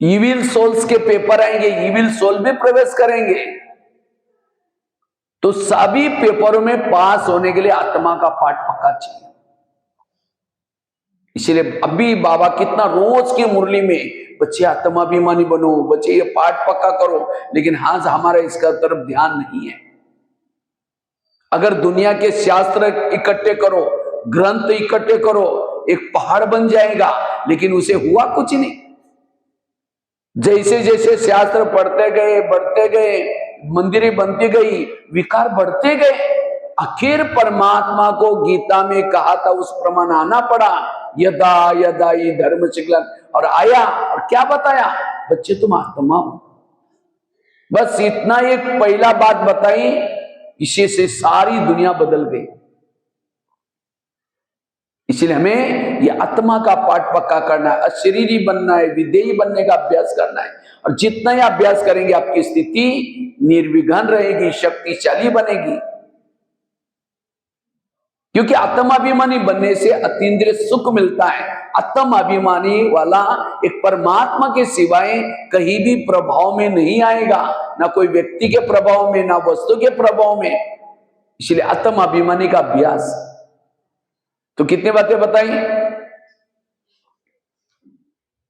Speaker 1: इविल सोल्स के पेपर आएंगे, इविल सोल में प्रवेश करेंगे। तो सभी पेपरों में पास होने के लिए आत्मा का पाठ पक्का चाहिए। इसलिए अभी बाबा कितना रोज की मुरली में, बच्चे आत्माभिमानी बनो, बच्चे ये पाठ पक्का करो, लेकिन हाँ हमारा इसका तरफ ध्यान नहीं है। अगर दुनिया के शास्त्र इकट्ठे करो, ग्रंथ इकट्ठे करो, एक पहाड़ बन जाएगा, लेकिन उसे हुआ कुछ नहीं। जैसे जैसे शास्त्र पढ़ते गए, बढ़ते गए, मंदिरें बनती गई, विकार बढ़ते गए, आखिर परमात्मा को गीता में कहा था उस प्रमाण आना पड़ा, यदा यदा ही धर्म शिक्षण, और आया। और क्या बताया? बच्चे तुम आत्मा हो। बस इतना एक पहला बात बताई, इसी से सारी दुनिया बदल गई। इसलिए हमें ये आत्मा का पाठ पक्का करना है, अशरीरी बनना है, विधेयी बनने का अभ्यास करना है। और जितना ही अभ्यास करेंगे आपकी स्थिति निर्विघ्न रहेगी, शक्तिशाली बनेगी। क्योंकि आत्माभिमानी बनने से अतीन्द्रिय सुख मिलता है। आत्माभिमानी वाला एक परमात्मा के सिवाय कहीं भी प्रभाव में नहीं आएगा, ना कोई व्यक्ति के प्रभाव में, ना वस्तु के प्रभाव में। इसलिए आत्माभिमानी का अभ्यास। तो कितने बातें बताई?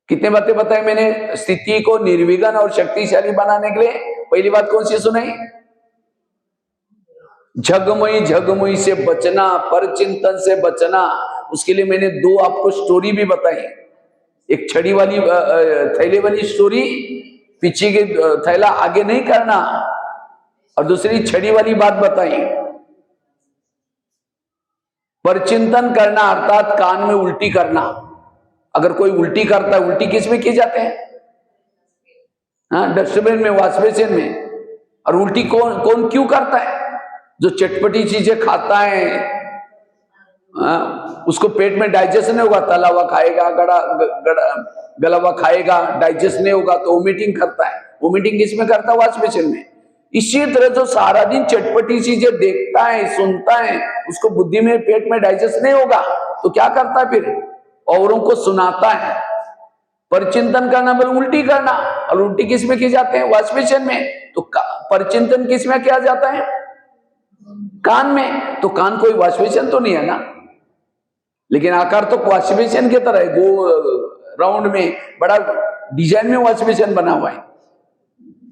Speaker 1: कितने बातें बताई मैंने स्थिति को निर्विघ्न और शक्तिशाली बनाने के लिए? पहली बात कौन सी सुनाई? झगमुई से बचना, पर चिंतन से बचना। उसके लिए मैंने 2 आपको स्टोरी भी बताई। एक छड़ी वाली थैले वाली स्टोरी, पीछे के थैला आगे नहीं करना, और दूसरी छड़ी वाली बात बताई। परचिंतन करना अर्थात कान में उल्टी करना। अगर कोई उल्टी करता है, उल्टी किस में किए जाते हैं? हाँ, डस्टबिन में, वॉश बेसिन में। और उल्टी कौन कौन क्यों करता है? जो चटपटी चीजें खाता है, उसको पेट में डाइजेस्ट नहीं होगा, तला हुआ खाएगा, गला हुआ खाएगा, डाइजेस्ट नहीं होगा तो वोमिटिंग करता है। वोमिटिंग किस में करता है? वॉश बेसिन में। इसी तरह जो सारा दिन चटपटी चीजें देखता है, सुनता है, उसको बुद्धि में, पेट में डाइजेस्ट नहीं होगा तो क्या करता है फिर? औरों को सुनाता है। परचिंतन करना मतलब उल्टी करना। और उल्टी किस में की जाते हैं? वॉश बेसिन में। तो परचिंतन किस में किया जाता है? कान में। तो कान कोई वॉश बेसिन तो नहीं है ना, लेकिन आकार तो वॉश बेसिन की तरह है, गो राउंड में बड़ा डिजाइन में वॉश बेसिन बना हुआ है,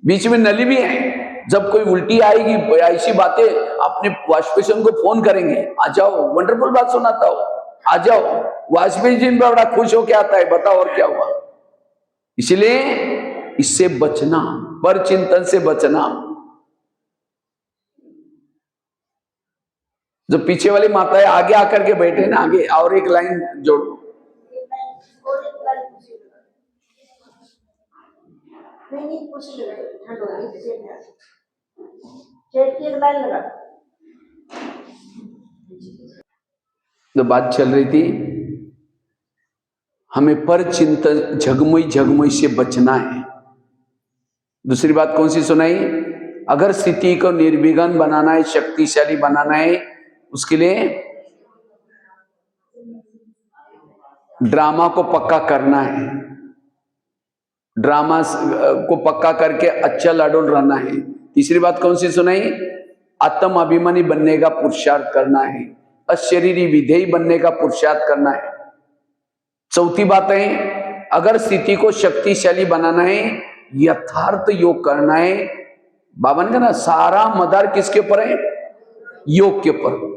Speaker 1: बीच में नली भी है। जब कोई उल्टी आएगी, ऐसी बातें, अपने वॉश बेसिन को फोन करेंगे, आ जाओ, वंडरफुल बात सुनाता हो, आ जाओ। वॉश बेसिन पर बड़ा खुश होकर आता है, बताओ और क्या हुआ। इसलिए इससे बचना, परचिंतन से बचना। जो पीछे वाली माता है, आगे आकर के बैठे ना, आगे और एक लाइन जोड़ो। तो बात चल रही थी, हमें परचिंतन, झगमुई झगमुई से बचना है। दूसरी बात कौन सी सुनाई? अगर स्थिति को निर्विघ्न बनाना है, शक्तिशाली बनाना है, उसके लिए ड्रामा को पक्का करना है। ड्रामा को पक्का करके अच्छा लाडोल रहना है। तीसरी बात कौन सी सुनाई? आत्म अभिमानी बनने का पुरुषार्थ करना है, अशरीरी विधेयी बनने का पुरुषार्थ करना है। चौथी बात है, अगर स्थिति को शक्तिशाली बनाना है, यथार्थ योग करना है। बाबा ने कहा ना, सारा मदार किसके ऊपर है? योग के ऊपर।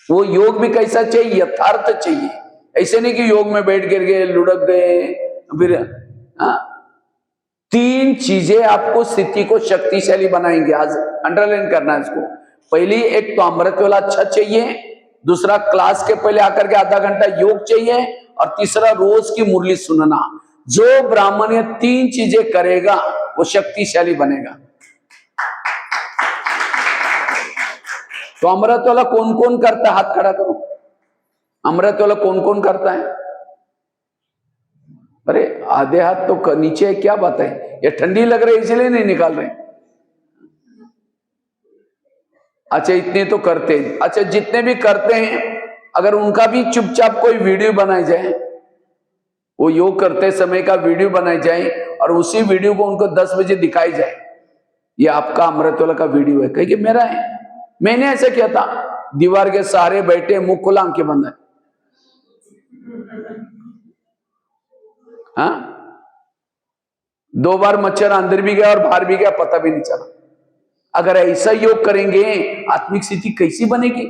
Speaker 1: वो योग भी कैसा चाहिए? यथार्थ चाहिए। ऐसे नहीं कि योग में बैठ गिर गए, लुढ़क गए, फिर तीन चीजें आपको स्थिति को शक्तिशाली बनाएंगे। आज अंडरलाइन करना है इसको। पहली, एक तो अमृत वाला अच्छा चाहिए। दूसरा, क्लास के पहले आकर के आधा घंटा योग चाहिए। और तीसरा, रोज की मुरली सुनना। जो ब्राह्मण ये तीन चीजें करेगा वो शक्तिशाली बनेगा। तो अमृत वाला कौन कौन करता है? हाथ खड़ा करो। अमृत वाला कौन कौन करता है? अरे आधे हाथ तो नीचे है, क्या बात है? ये ठंडी लग रही है इसलिए नहीं निकाल रहे? अच्छा, इतने तो करते हैं। अच्छा, जितने भी करते हैं, अगर उनका भी चुपचाप कोई वीडियो बनाई जाए, वो योग करते समय का वीडियो बनाई जाए और उसी वीडियो को उनको 10 बजे दिखाई जाए, ये आपका अमृतवाला का वीडियो है, कहीं कि मेरा है, मैंने ऐसे किया था। दीवार के सहारे बैठे, मुंह खुला, आंखें बंद है। हाँ, 2 बार मच्छर अंदर भी गया और बाहर भी गया, पता भी नहीं चला। अगर ऐसा योग करेंगे, आत्मिक स्थिति कैसी बनेगी?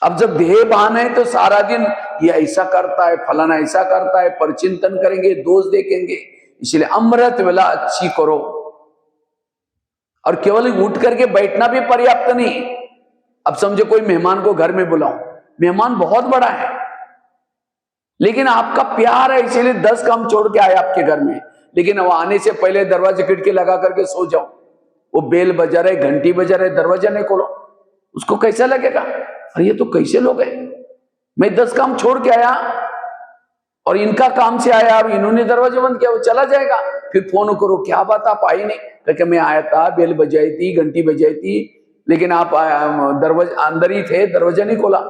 Speaker 1: अब जब देह भान है तो सारा दिन ये ऐसा करता है, फलाना ऐसा करता है, परचिंतन करेंगे, दोष देखेंगे। इसलिए अमृत वेला अच्छी करो। और केवल उठ करके बैठना भी पर्याप्त नहीं। अब समझो कोई मेहमान को घर में बुलाओ, मेहमान बहुत बड़ा है, लेकिन आपका प्यार है इसलिए 10 काम छोड़ के आए आपके घर में, लेकिन वो आने से पहले दरवाजे खिड़की लगा करके सो जाओ। वो बेल बजा रहे, घंटी बजा रहे, दरवाजा नहीं खोलो, उसको कैसा लगेगा? अरे ये तो कैसे लोग हैं, मैं 10 काम छोड़ के आया और इनका काम से आया और इन्होंने दरवाजा बंद किया, वो चला जाएगा। फिर फोन करो, क्या बात आप आई नहीं? क्योंकि मैं आया था, बेल बजाई थी, घंटी बजाई थी, लेकिन आप दरवाजा अंदर ही थे, दरवाजा नहीं खोला,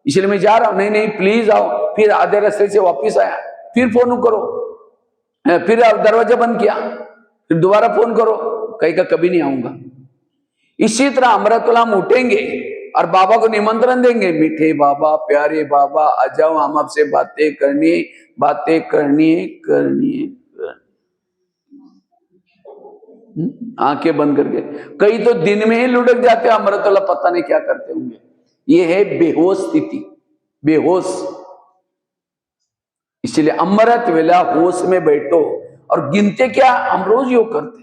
Speaker 1: इसलिए मैं जा रहा हूं। नहीं नहीं प्लीज आओ। फिर आधे रास्ते से वापिस आया, फिर फोन करो, फिर दरवाजा बंद किया, फिर दोबारा फोन करो, कहीं कभी नहीं आऊंगा। इसी तरह अमृतवाला हम उठेंगे और बाबा को निमंत्रण देंगे, मीठे बाबा, प्यारे बाबा, आ जाओ, हम आपसे बातें करनी करनी। आंखें बंद करके, कई तो दिन में ही लुढ़क जाते हैं अमृतवाला, पता नहीं क्या करते होंगे। ये है बेहोश स्थिति, बेहोश। इसलिए अमृत वेला होश में बैठो। और गिनते क्या? हम रोज योग करते।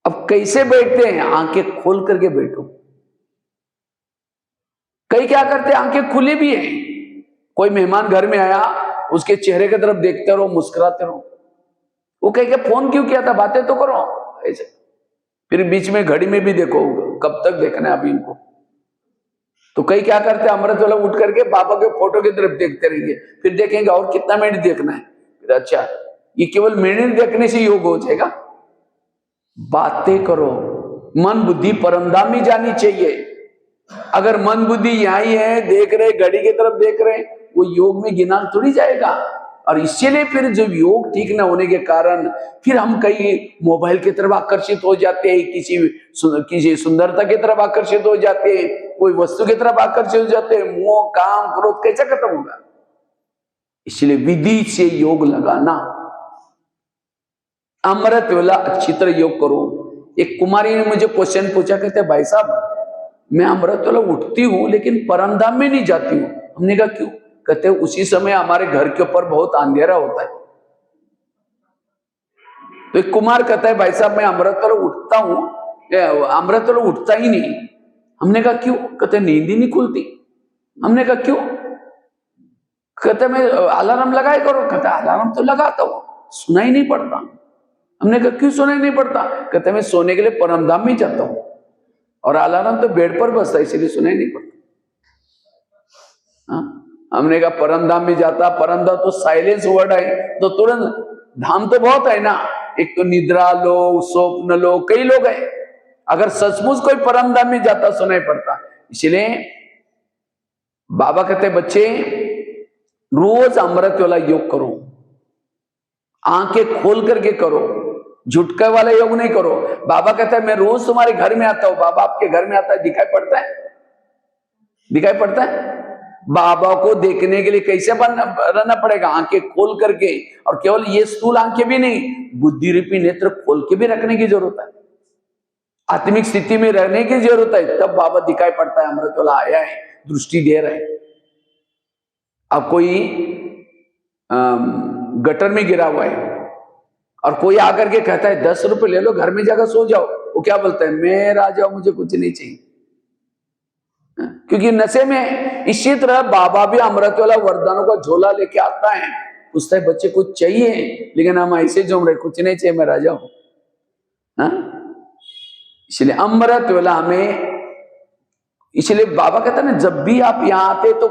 Speaker 1: अब कैसे बैठते हैं? आंखें खोल करके बैठो। कई क्या करते, आंखें खुली भी है, कोई मेहमान घर में आया, उसके चेहरे की तरफ देखते रहो, मुस्कुराते रहो। वो कह के फोन क्यों किया था, बातें तो करो ऐसे। फिर बीच में घड़ी में भी देखो, कब तक देखना है अभी इनको। तो कई क्या करते हैं, अमृत वाला उठ करके बाबा के फोटो की तरफ देखते रहेंगे, फिर देखेंगे और कितना मिनट देखना है, फिर अच्छा ये केवल मिनट देखने से योग हो जाएगा। बातें करो, मन बुद्धि परमधाम में जानी चाहिए। अगर मन बुद्धि यहां ही है, देख रहे घड़ी की तरफ देख रहे, वो योग में गिना थोड़ी जाएगा। और इसीलिए फिर जब योग ठीक न होने के कारण फिर हम कई मोबाइल की तरफ आकर्षित हो जाते हैं, किसी सुंदरता की तरफ आकर्षित हो जाते हैं, कोई वस्तु की तरफ आकर्षित हो जाते हैं। मोह काम क्रोध कैसे खत्म होगा? इसलिए विधि से योग लगाना। अमृत वेला अच्छी तरह योग करो। एक कुमारी ने मुझे क्वेश्चन पूछा, कहते भाई साहब मैं अमृत वेला उठती हूं लेकिन परमधाम में नहीं जाती हूं। हमने कहा क्यों? कहते उसी समय हमारे घर के ऊपर बहुत अंधेरा होता है। तो एक कुमार कहता है भाई साहब मैं अमृत वेला उठता हूं, अमृत वेला उठता ही नहीं। हमने कहा क्यों? कहते नींद ही नहीं खुलती। हमने कहा क्यों? कहते मैं अलार्म लगाए करो। कहता अलार्म तो लगाता हूं, सुनाई नहीं पड़ता। हमने कहा क्यों सुनाई नहीं पड़ता? कहते मैं सोने के लिए परमधाम में जाता हूं और अलार्म तो बेड पर बजता है इसलिए सुनाई नहीं पड़ता। हमने कहा परमधाम में जाता, परमधाम तो साइलेंस वर्ड है, तो तुरंत धाम तो बहुत है ना, एक तो निद्रा लो, स्वप्न लो, कई लोग हैं। अगर सचमुच कोई परमधाम में जाता सुनाई पड़ता। इसलिए बाबा कहते बच्चे रोज अमृत वाला योग करो, आंखें खोल करके करो, झुटके वाला योग नहीं करो। बाबा कहता है मैं रोज तुम्हारे घर में आता हूं। बाबा आपके घर में आता है, दिखाई पड़ता है? दिखाई पड़ता है? बाबा को देखने के लिए कैसे रहना पड़ेगा? आंखें खोल करके, और केवल ये स्थूल आंखें भी नहीं, बुद्धि रूपी नेत्र खोल के भी रखने की जरूरत है, आत्मिक स्थिति में रहने की जरूरत है, तब बाबा दिखाई पड़ता है। अमृत वाला आया है, दृष्टि दे रहे हैं। अब कोई गटर में गिरा हुआ है और कोई आकर के कहता है 10 रुपए ले लो, घर में जाकर सो जाओ, वो क्या बोलता है? मैं राजा हूं, मुझे कुछ नहीं चाहिए, क्योंकि नशे में। इसी तरह बाबा भी अमृत वाला वरदानों का झोला लेके आता है, पूछता है बच्चे कुछ चाहिए, लेकिन हम ऐसे झूम रहे, कुछ नहीं चाहिए, मैं राजा हूं। इसलिए अमृत वाला हमें, इसलिए बाबा कहता है ना जब भी आप यहां आते तो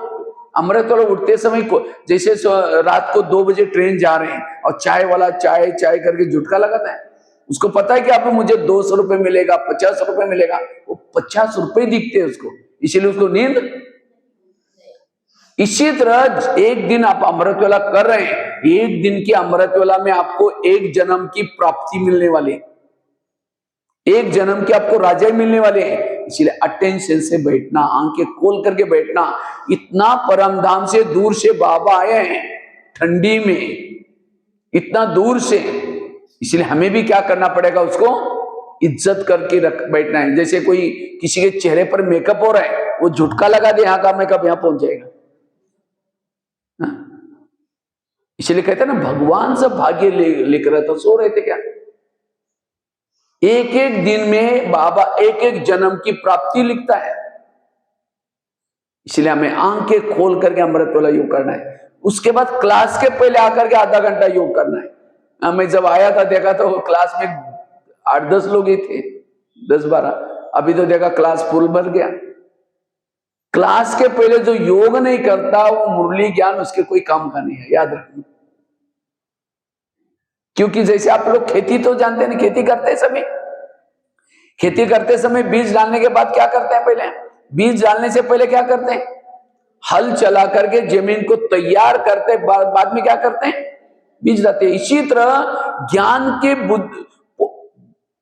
Speaker 1: अमृत वाला उठते समय को, जैसे रात को 2 बजे ट्रेन जा रहे हैं और चाय वाला चाय चाय करके झुटका लगाता है, उसको पता है कि आप मुझे 200 रुपए मिलेगा, 50 रुपए मिलेगा, वो 50 रुपए दिखते हैं उसको, इसलिए उसको नींद। इसी तरह एक दिन आप अमृत वेला कर रहे हैं, एक दिन की अमृत वेला में आपको एक जन्म की प्राप्ति मिलने वाली है, एक जन्म के आपको राजा मिलने वाले हैं। इसलिए अटेंशन से बैठना, आंखें खोल करके बैठना। इतना परमधाम से दूर से बाबा आए हैं, ठंडी में इतना दूर से, इसलिए हमें भी क्या करना पड़ेगा? उसको इज्जत करके बैठना है। जैसे कोई किसी के चेहरे पर मेकअप हो रहा है, वो झुटका लगा दे, यहां का मेकअप यहां पहुंच जाएगा। इसलिए कहते हैं ना भगवान सब भाग्य लिख रहे, तो सो रहे थे क्या? एक एक दिन में बाबा एक एक जन्म की प्राप्ति लिखता है। इसलिए हमें आंखें खोल करके अमृत वाला योग करना है। उसके बाद क्लास के पहले आकर के आधा घंटा योग करना है। मैं जब आया था देखा तो क्लास में 8-10 लोग ही थे, 10-12। अभी तो देखा क्लास फुल भर गया। क्लास के पहले जो योग नहीं करता वो मुरली ज्ञान उसके कोई काम का नहीं है, याद रखना। क्योंकि जैसे आप लोग खेती तो जानते हैं, खेती करते समय, खेती करते समय बीज डालने के बाद क्या करते हैं? पहले बीज डालने से पहले क्या करते हैं? हल चला करके जमीन को तैयार करते, बाद में क्या करते हैं? बीज डालते हैं। इसी तरह ज्ञान के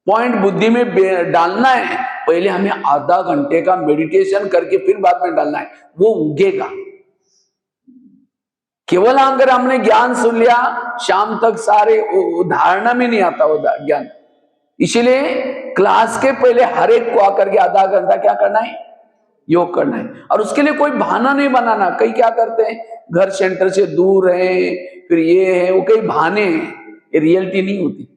Speaker 1: पॉइंट बुद्धि में डालना है, पहले हमें आधा घंटे का मेडिटेशन करके फिर बाद में डालना है, वो उगेगा। केवल अगर हमने ज्ञान सुन लिया, शाम तक सारे धारणा में नहीं आता वो ज्ञान। इसलिए क्लास के पहले हर एक को आकर के आधा घंटा क्या करना है? योग करना है। और उसके लिए कोई बहाना नहीं बनाना। कई क्या करते हैं, घर सेंटर से दूर है, फिर ये है, वो कई बहाने हैं, ये रियलिटी नहीं होती।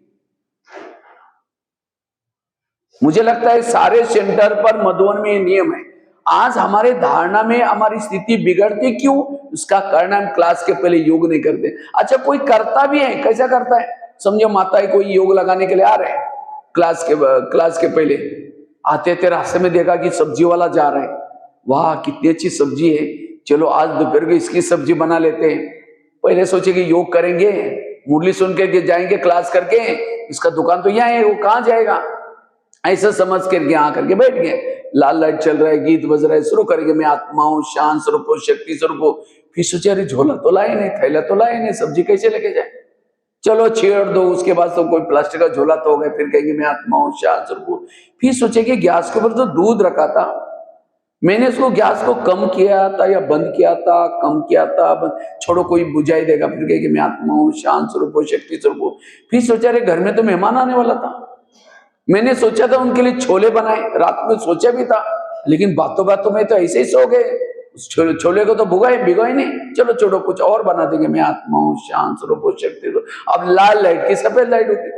Speaker 1: मुझे लगता है सारे सेंटर पर मधुबन में ये नियम है, आज हमारे धारणा में हमारी स्थिति बिगड़ती क्यों? उसका कारण हम क्लास के पहले योग नहीं करते। अच्छा, कोई करता भी है, कैसा करता है? समझो माताएं कोई योग लगाने के लिए आ रहे हैं, क्लास के पहले आते थे, रास्ते में देखा कि सब्जी वाला जा रहा है, वाह कितनी अच्छी सब्जी है, चलो आज दोपहर को इसकी सब्जी बना लेते हैं। पहले सोचे कि योग करेंगे, मुरली सुन के जाएंगे क्लास करके, इसका दुकान तो यहाँ है, वो कहाँ जाएगा, ऐसा समझ करके यहाँ करके बैठ गए। लाल लाइट चल रहा है, गीत बज रहा है, शुरू करेंगे मैं आत्मा हूँ, शांत स्वरूप हूँ, शक्ति स्वरूप हूँ। फिर सोचे अरे झोला तो लाए नहीं, थैला तो लाए नहीं, सब्जी कैसे लेके जाए, चलो छेड़ दो। उसके बाद तो कोई प्लास्टिक का झोला तो हो गया, फिर कहेंगे मैं आत्मा हूँ, शांत स्वरूप हूँ। फिर सोचे कि गैस के ऊपर तो दूध रखा था, मैंने उसको गैस को कम किया था या बंद किया था, कम किया था, छोड़ो कोई बुझाई देगा। फिर कहे कि मैं आत्मा हूँ, शांत स्वरूप हूँ, शक्ति स्वरूप हूँ। फिर सोचा अरे घर में तो मेहमान आने वाला था, मैंने सोचा था उनके लिए छोले बनाए, रात में सोचा भी था, लेकिन बातों बातों में तो ऐसे ही सो गए, छोले को तो भिगोए नहीं, चलो छोड़ो कुछ और बना देंगे, मैं आत्मा हूँ, शांत स्वरूप हूँ, शक्ति स्वरूप। अब लाल लाइट की सफेद लाइट होती,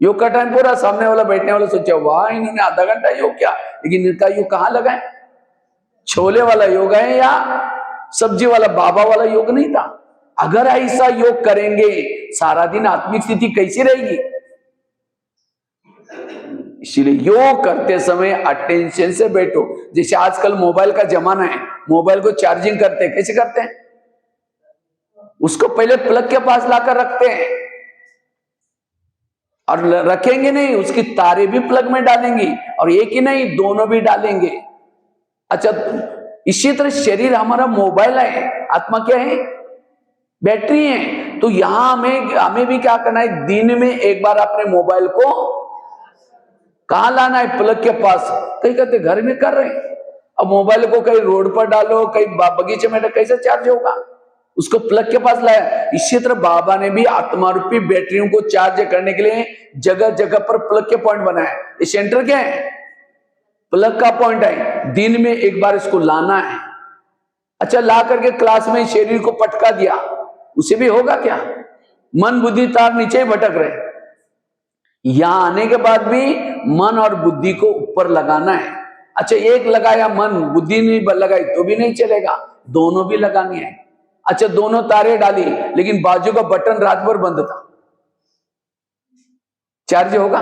Speaker 1: योग का टाइम पूरा, सामने वाला बैठने वाला सोचा वाह इन्होंने आधा घंटा योग किया, लेकिन इनका योग कहाँ लगा है? छोले वाला योग है या सब्जी वाला बाबा वाला योग नहीं था। अगर ऐसा योग करेंगे सारा दिन आत्मिक स्थिति कैसी रहेगी? इसीलिए योग करते समय अटेंशन से बैठो। जैसे आजकल मोबाइल का जमाना है, मोबाइल को चार्जिंग करते हैं, कैसे करते हैं? उसको पहले प्लग के पास लाकर रखते हैं, और रखेंगे नहीं, उसकी तारे भी प्लग में डालेंगे, और एक ही नहीं दोनों भी डालेंगे। अच्छा, इसी तरह शरीर हमारा मोबाइल है, आत्मा क्या है? बैटरी है। तो यहां हमें भी क्या करना है? दिन में एक बार अपने मोबाइल को कहां लाना है? प्लग के पास। कहीं कहते घर में कर रहे हैं, अब मोबाइल को कहीं रोड पर डालो, कहीं बगीचे में डालो, कैसे चार्ज होगा? उसको प्लग के पास लाया। इसी तरह बाबा ने भी आत्मा रूपी बैटरियों को चार्ज करने के लिए जगह जगह पर प्लग के पॉइंट बनाया। ये सेंटर क्या है? प्लग का पॉइंट है। दिन में एक बार इसको लाना है। अच्छा, ला करके क्लास में शरीर को पटका दिया, उसे भी होगा क्या? मन बुद्धि तार नीचे ही भटक रहे। यहां आने के बाद भी मन और बुद्धि को ऊपर लगाना है। अच्छा, एक लगाया मन, बुद्धि नहीं लगाई तो भी नहीं चलेगा, दोनों भी लगानी है। अच्छा, दोनों तारे डाली, लेकिन बाजू का बटन रात भर बंद था, चार्ज होगा?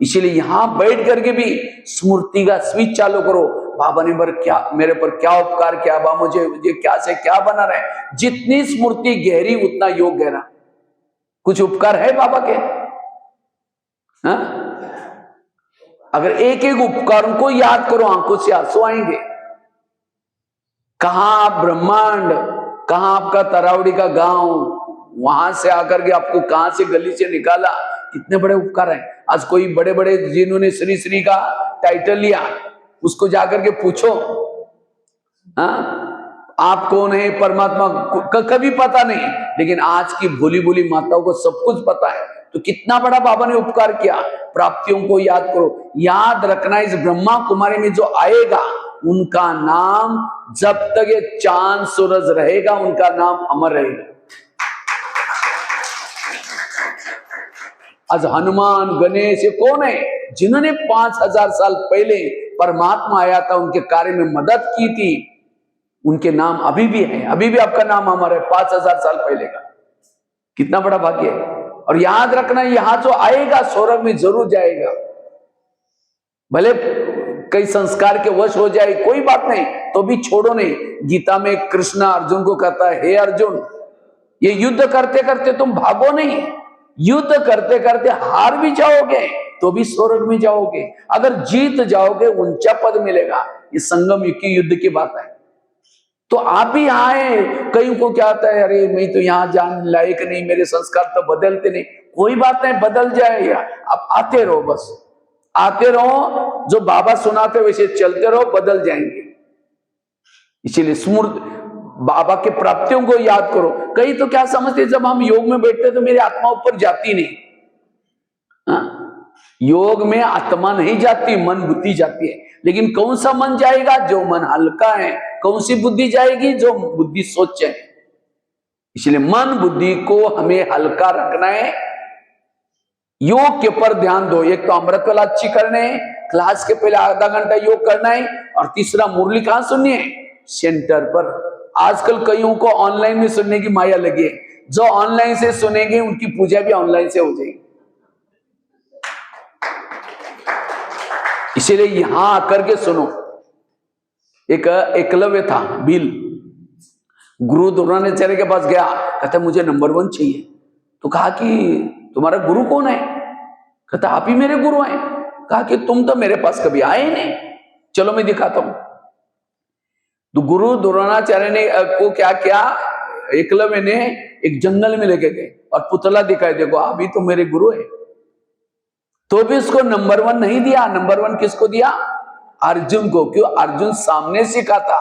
Speaker 1: इसीलिए यहां बैठ करके भी स्मृति का स्विच चालू करो। बाबा ने मेरे पर क्या उपकार किया, बाबा मुझे क्या से क्या बना रहे। जितनी स्मृति गहरी उतना योग गहरा। कुछ उपकार है बाबा के? हाँ? अगर एक एक उपकारों को याद करो, आंखों से आंसू आएंगे। कहां आप ब्रह्मांड, कहां आपका तरावड़ी का गांव, वहां से आकर के आपको कहां से गली से निकाला, कितने बड़े उपकार हैं। आज कोई बड़े बड़े जिन्होंने श्री श्री का टाइटल लिया, उसको जाकर के पूछो आप कौन है, परमात्मा कभी पता नहीं, लेकिन आज की भोली भोली माताओं को सब कुछ पता है। तो कितना बड़ा बाबा ने उपकार किया। प्राप्तियों को याद करो, याद रखना, इस ब्रह्मा कुमारी में जो आएगा उनका नाम जब तक ये चांद सूरज रहेगा उनका नाम अमर रहेगा। आज हनुमान, गणेश, ये कौन है? जिन्होंने 5000 साल पहले परमात्मा आया था उनके कार्य में मदद की थी, उनके नाम अभी भी है, अभी भी आपका नाम अमर है 5000 साल पहले का। कितना बड़ा भाग्य है। और याद रखना, यहां जो आएगा स्वर्ग में जरूर जाएगा, भले कई संस्कार के वश हो जाए, कोई बात नहीं, तो भी छोड़ो नहीं। गीता में कृष्ण अर्जुन को कहता है, हे अर्जुन, ये युद्ध करते करते तुम भागो नहीं, युद्ध करते करते हार भी जाओगे तो भी स्वर्ग में जाओगे, अगर जीत जाओगे ऊंचा पद मिलेगा। ये संगम युग की युद्ध की बात है। तो आप भी आए, कई को क्या आता है, अरे मैं तो यहां जाने लायक नहीं, मेरे संस्कार तो बदलते नहीं। कोई बात नहीं, बदल जाएगा। आप आते रहो, बस आते रहो, जो बाबा सुनाते वैसे चलते रहो, बदल जाएंगे। इसीलिए स्मृति, बाबा के प्राप्तियों को याद करो। कई तो क्या समझते, जब हम योग में बैठते तो मेरी आत्मा ऊपर जाती नहीं। योग में आत्मा नहीं जाती, मन बुद्धि जाती है। लेकिन कौन सा मन जाएगा? जो मन हल्का है। कौन सी बुद्धि जाएगी? जो बुद्धि सोच है। इसलिए मन बुद्धि को हमें हल्का रखना है। योग के ऊपर ध्यान दो। एक तो अमृत वाला अच्छी करने, क्लास के पहले आधा घंटा योग करना है, और तीसरा मुरली कहाँ सुननी है? सेंटर पर। आजकल कईयों को ऑनलाइन में सुनने की माया लगी है, जो ऑनलाइन से सुनेंगे उनकी पूजा भी ऑनलाइन से हो जाएगी। इसीलिए यहां आकर के सुनो। एक एकलव्य था, बिल, गुरु द्रोणाचार्य के पास गया, कहता मुझे नंबर 1 चाहिए। तो कहा कि तुम्हारा गुरु कौन है? कहता आप ही मेरे गुरु हैं। कहा कि तुम तो मेरे पास कभी आए ही नहीं, चलो मैं दिखाता हूं। तो गुरु द्रोणाचार्य ने को क्या किया, एकलव्य ने एक जंगल में लेके गए और पुतला दिखाई, देखो अभी तो मेरे गुरु है। तो भी उसको नंबर 1 नहीं दिया। नंबर 1 किसको दिया? अर्जुन को। क्यों? अर्जुन सामने सीखा था,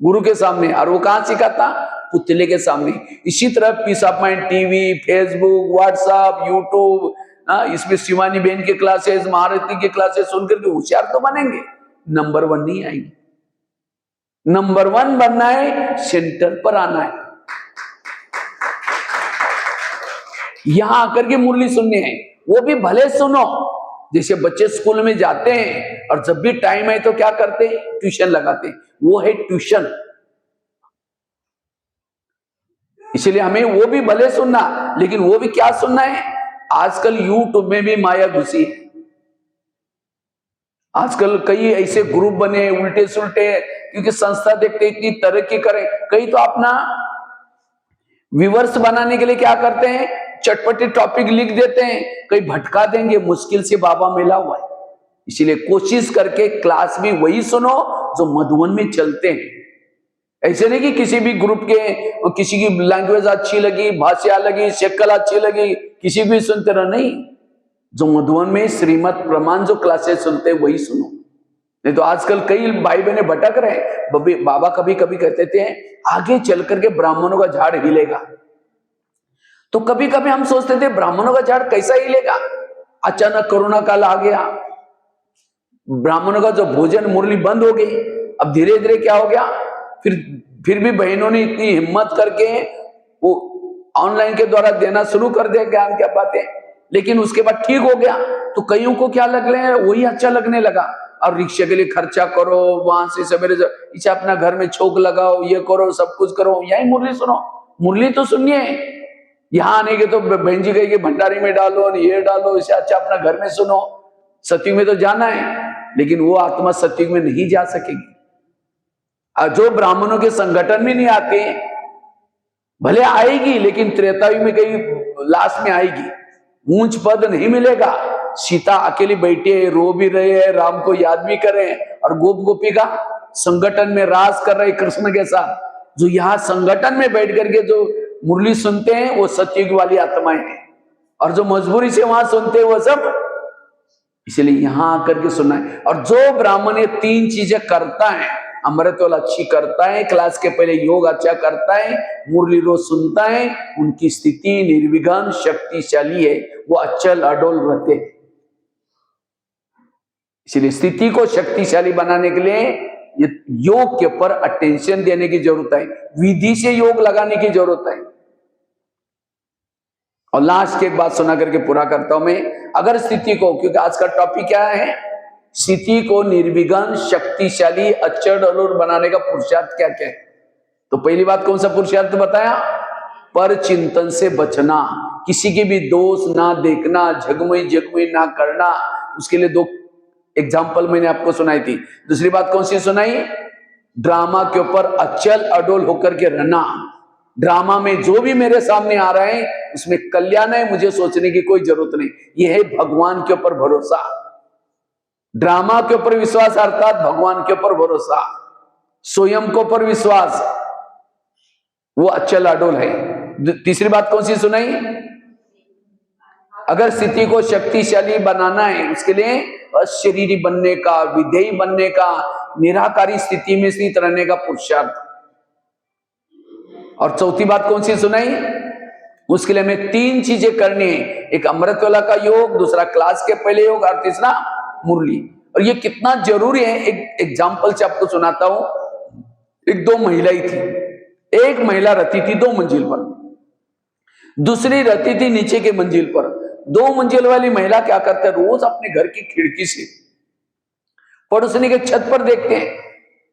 Speaker 1: गुरु के सामने, और वो कहां सीखा था? पुतले के सामने। इसी तरह peace of mind TV, Facebook, WhatsApp, YouTube, इसमें शिवानी बहन के क्लासेस, महारती के क्लासेस सुनकर के होशियार तो बनेंगे, नंबर 1 नहीं आएंगे। नंबर 1 बनना है, सेंटर पर आना है, यहां आकर के मुरली सुननी है। वो भी भले सुनो, जैसे बच्चे स्कूल में जाते हैं और जब भी टाइम है तो क्या करते हैं? ट्यूशन लगाते हैं, वो है ट्यूशन। इसलिए हमें वो भी भले सुनना, लेकिन वो भी क्या सुनना है? आजकल यूट्यूब में भी माया घुसी है। आजकल कई ऐसे ग्रुप बने उल्टे सुल्टे, क्योंकि संस्था देखते इतनी तरक्की करे, कई तो अपना व्यूअर्स बनाने के लिए क्या करते हैं? चटपटी टॉपिक लिख देते हैं, कई भटका देंगे, मुश्किल से बाबा मिला हुआ है। इसीलिए कोशिश करके क्लास भी वही सुनो जो मधुबन में चलते हैं। ऐसे नहीं कि किसी भी ग्रुप के, किसी की लैंग्वेज अच्छी लगी, भाषा लगी, शक्ल अच्छी लगी, किसी भी सुनते रहो, नहीं। जो मधुबन में श्रीमद प्रमाण जो क्लासेस सुनते हैं वही सुनो। नहीं तो आजकल कई भाई बहने भटक रहे। बाबा कभी कभी कहते थे आगे चल करके ब्राह्मणों का झाड़ हिलेगा, तो कभी कभी हम सोचते थे ब्राह्मणों का झाड़ कैसा हिलेगा? अचानक कोरोना काल आ गया, ब्राह्मणों का जो भोजन मुरली बंद हो गई। अब धीरे धीरे क्या हो गया, फिर भी बहनों ने इतनी हिम्मत करके वो ऑनलाइन के द्वारा देना शुरू कर दिया ज्ञान क्या बातें, लेकिन उसके बाद ठीक हो गया। तो कईयों को क्या लग रहा है, वही अच्छा लगने लगा। और रिक्शे के लिए खर्चा करो, वहां से सवेरे इसे अपना घर में छोक लगाओ, ये करो, सब कुछ करो, यही मुरली सुनो। मुरली तो सुनिए, यहाँ आने के तो बहन जी कहेगी भंडारी में डालो, ये डालो, इसे अच्छा अपना घर में सुनो। सत्युग में तो जाना है, लेकिन वो आत्मा सत्युग में नहीं जा सकेगी। जो ब्राह्मणों के संगठन में नहीं आते, भले आएगी लेकिन त्रेतायुग में कहीं लास्ट में आएगी, ऊंच पद नहीं मिलेगा। सीता अकेली बैठी है, रो भी रहे हैं, राम को याद भी करे, और गोप गोपिका संगठन में राज कर रहे कृष्ण के साथ। जो यहाँ संगठन में बैठ करके जो मुरली सुनते हैं वो सत्युग वाली आत्माएं हैं, और जो मजबूरी से वहां सुनते हैं वो सब, इसलिए यहां आकर के सुनना है। और जो ब्राह्मण ये 3 चीजें करता है, अमृत वाला अच्छी करता है, क्लास के पहले योग अच्छा करता है, मुरली रोज सुनता है, उनकी स्थिति निर्विघ्न शक्तिशाली है, वो अचल अडोल रहते हैं। इसलिए स्थिति को शक्तिशाली बनाने के लिए ये योग के ऊपर अटेंशन देने की जरूरत है, विधि से योग लगाने की जरूरत है। और लास्ट की एक बात सुना करके पूरा करता हूं मैं। अगर स्थिति को, क्योंकि आज का टॉपिक क्या है, स्थिति को निर्विघ्न शक्तिशाली अचल अडोल बनाने का पुरुषार्थ क्या क्या है। तो पहली बात कौन सा पुरुषार्थ बताया? पर चिंतन से बचना, किसी के भी दोष ना देखना, झगमुई झगमुई ना करना। उसके लिए 2 एग्जाम्पल मैंने आपको सुनाई थी। दूसरी बात कौन सी सुनाई? ड्रामा के ऊपर अचल अडोल होकर के रहना। ड्रामा में जो भी मेरे सामने आ रहा है उसमें कल्याण है, मुझे सोचने की कोई जरूरत नहीं। यह है भगवान के ऊपर भरोसा। ड्रामा के ऊपर विश्वास अर्थात भगवान के ऊपर भरोसा, स्वयं के ऊपर विश्वास, वो अचल अडोल है। तीसरी बात कौन सी सुनाई? अगर स्थिति को शक्तिशाली बनाना है, उसके लिए अशरीरी बनने का, विधेयी बनने का, निराकारी स्थिति में स्थित रहने का पुरुषार्थ। और चौथी बात कौन सी सुनाई? उसके लिए हमें 3 चीजें करनी है। एक अमृत वाला का योग, दूसरा क्लास के पहले योग, और तीसरा मुरली। और ये कितना जरूरी है, एक एग्जाम्पल से आपको सुनाता हूं। 2 महिलाएं थी। एक महिला रहती थी 2 मंजिल पर, दूसरी रहती थी नीचे के मंजिल पर। 2 मंजिल वाली महिला क्या करते, रोज अपने घर की खिड़की से पड़ोसनी के छत पर देखते हैं।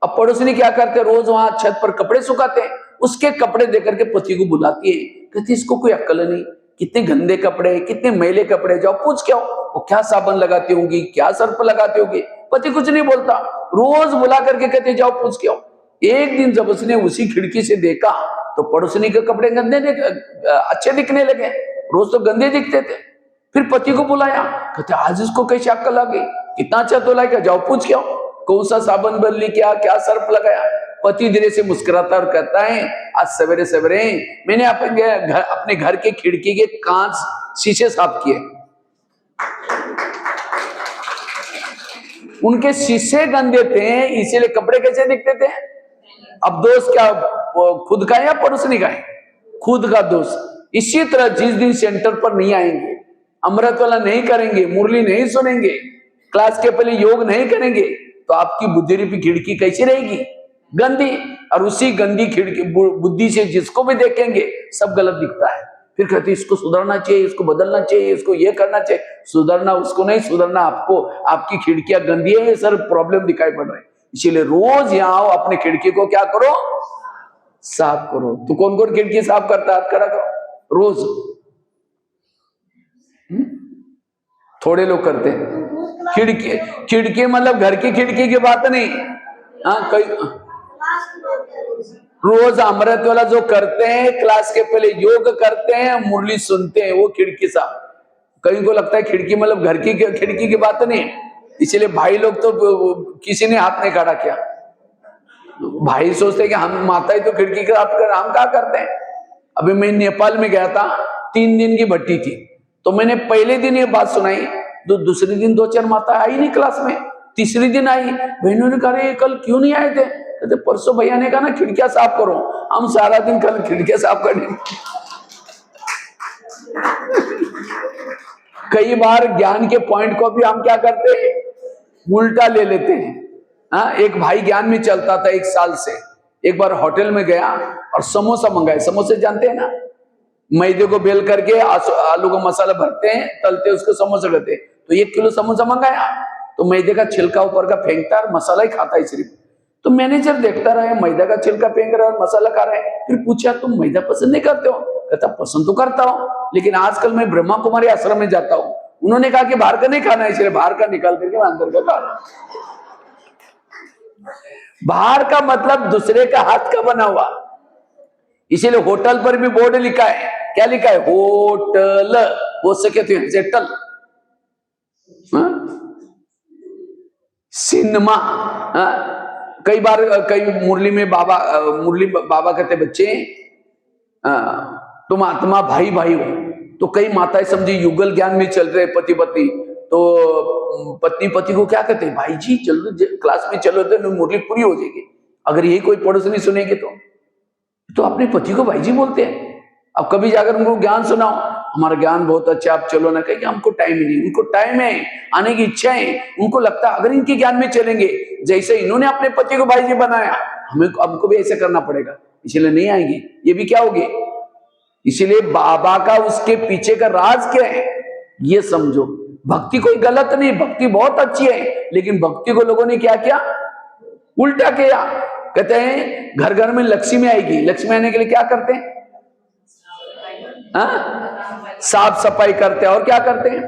Speaker 1: अब पड़ोसनी क्या करते हैं, रोज वहां छत पर कपड़े सुखाते हैं, उसके कपड़े देकर के पति को बुलाती है, कहती इसको कोई अक्ल नहीं, कितने गंदे कपड़े, कितने मैले कपड़े, जाओ पूछ के आओ वो क्या साबुन लगाती होंगी, क्या सर्फ लगाती होगी। पति कुछ नहीं बोलता, रोज बुला करके कहते जाओ पूछ के आओ। एक दिन जब उसने उसी खिड़की से देखा तो पड़ोसनी के कपड़े गंदे अच्छे दिखने लगे, रोज तो गंदे दिखते थे। फिर पति को बुलाया, कहते आज इसको कैसे अक्ल आ गई, कितना अच्छा तो लाएगा, जाओ पूछ के आओ कौन सा साबुन बदली, क्या सर्फ लगाया। पति धीरे से मुस्कुराता और कहता है आज सवेरे सवेरे मैंने अपने घर के खिड़की के कांच शीशे साफ किए, उनके शीशे गंदे थे इसीलिए कपड़े कैसे दिखते थे। अब दोष क्या खुद का या पड़ोसनी का है, खुद का दोष। इसी तरह जिस दिन सेंटर पर नहीं आएंगे, अमृत वाला नहीं करेंगे, मुरली नहीं सुनेंगे, क्लास के पहले योग नहीं करेंगे, तो आपकी बुद्धि रूपी खिड़की कैसी रहेगी, गंदी। और उसी गंदी खिड़की बुद्धि से जिसको भी देखेंगे सब गलत दिखता है। फिर कहते इसको सुधरना चाहिए, इसको बदलना चाहिए, इसको ये करना चाहिए। सुधरना उसको नहीं, सुधरना आपको, आपकी खिड़कियां गंदी है, ये सर प्रॉब्लम दिखाई पड़ रहे हैं। इसीलिए रोज यहाँ आओ, अपने खिड़की को क्या करो, साफ करो। तो कौन कौन खिड़की साफ करता है, हाथ खड़ा करो रोज। थोड़े लोग करते हैं खिड़की मतलब घर की खिड़की की बात नहीं। हाँ, कई रोज अमृत वाला जो करते हैं, क्लास के पहले योग करते हैं, मुरली सुनते हैं, वो खिड़की साफ। कहीं को लगता है खिड़की मतलब घर की खिड़की की बात नहीं, इसलिए भाई लोग तो किसी ने हाथ नहीं खड़ा किया। भाई सोचते हैं कि हम माता ही तो खिड़की के हाथ कर, हम क्या करते हैं। अभी मैं नेपाल में गया था, 3 दिन की भट्टी थी, तो मैंने पहले दिन ये बात सुनाई, तो दूसरे दिन 2-4 माता आई नहीं क्लास में, तीसरे दिन आई। बहनों ने कहा कल क्यों नहीं आए थे, कहते परसों भैया ने कहा ना खिड़कियां साफ करो, हम सारा दिन कल खिड़कियां साफ करेंगे। कई बार ज्ञान के पॉइंट को भी हम क्या करते हैं, उल्टा ले लेते हैं। हाँ, एक भाई ज्ञान में चलता था 1 साल से, एक बार होटल में गया और समोसा मंगाए। समोसे जानते हैं ना, मैदे को बेल करके आलू का मसाला भरते हैं, तलते उसको समोसा कहते हैं। तो 1 किलो समोसा मंगाया, तो मैदे का छिलका ऊपर का फेंकता और मसाला ही खाता है सिर्फ। तो मैनेजर देखता रहा, मैदा का छिलका फेंक रहा है और मसाला खा रहा है। फिर पूछा तुम मैदा पसंद नहीं करते हो, कहता पसंद तो करता हूं, लेकिन आजकल मैं ब्रह्मा कुमारी आश्रम में जाता हूं, उन्होंने कहा कि बाहर का नहीं खाना है, इसलिए बाहर का निकाल करके अंदर का खा रहा हूं। बाहर का मतलब दूसरे का हाथ का बना हुआ। इसीलिए होटल पर भी बोर्ड लिखा है, क्या लिखा है, होटल, हो सके तो सेटल। सिनेमा, कई बार कई मुरली में बाबा कहते बच्चे तुम आत्मा भाई भाई हो। तो कई माताएं समझी युगल ज्ञान में चल रहे पति पत्नी, तो पत्नी पति को क्या कहते हैं, भाई जी चलो क्लास में चलो तो मुरली पूरी हो जाएगी। अगर यही कोई पड़ोस नहीं सुनेगी तो अपने पति को भाई जी बोलते हैं। अब कभी जाकर उनको ज्ञान सुनाओ, हमारा ज्ञान बहुत अच्छा, आप चलो ना, कहेंगे हमको टाइम ही नहीं। उनको टाइम है, आने की इच्छा है, उनको लगता है अगर इनके ज्ञान में चलेंगे, जैसे इन्होंने अपने पति को भाई जी बनाया, हमको भी ऐसे करना पड़ेगा, इसलिए नहीं आएंगे, ये भी क्या होगी। इसीलिए बाबा का उसके पीछे का राज क्या है ये समझो। भक्ति कोई गलत नहीं, भक्ति बहुत अच्छी है, लेकिन भक्ति को लोगों ने क्या किया, उल्टा किया। कहते हैं घर घर में लक्ष्मी आएगी, लक्ष्मी आने के लिए क्या करते हैं, साफ सफाई करते हैं, और क्या करते हैं,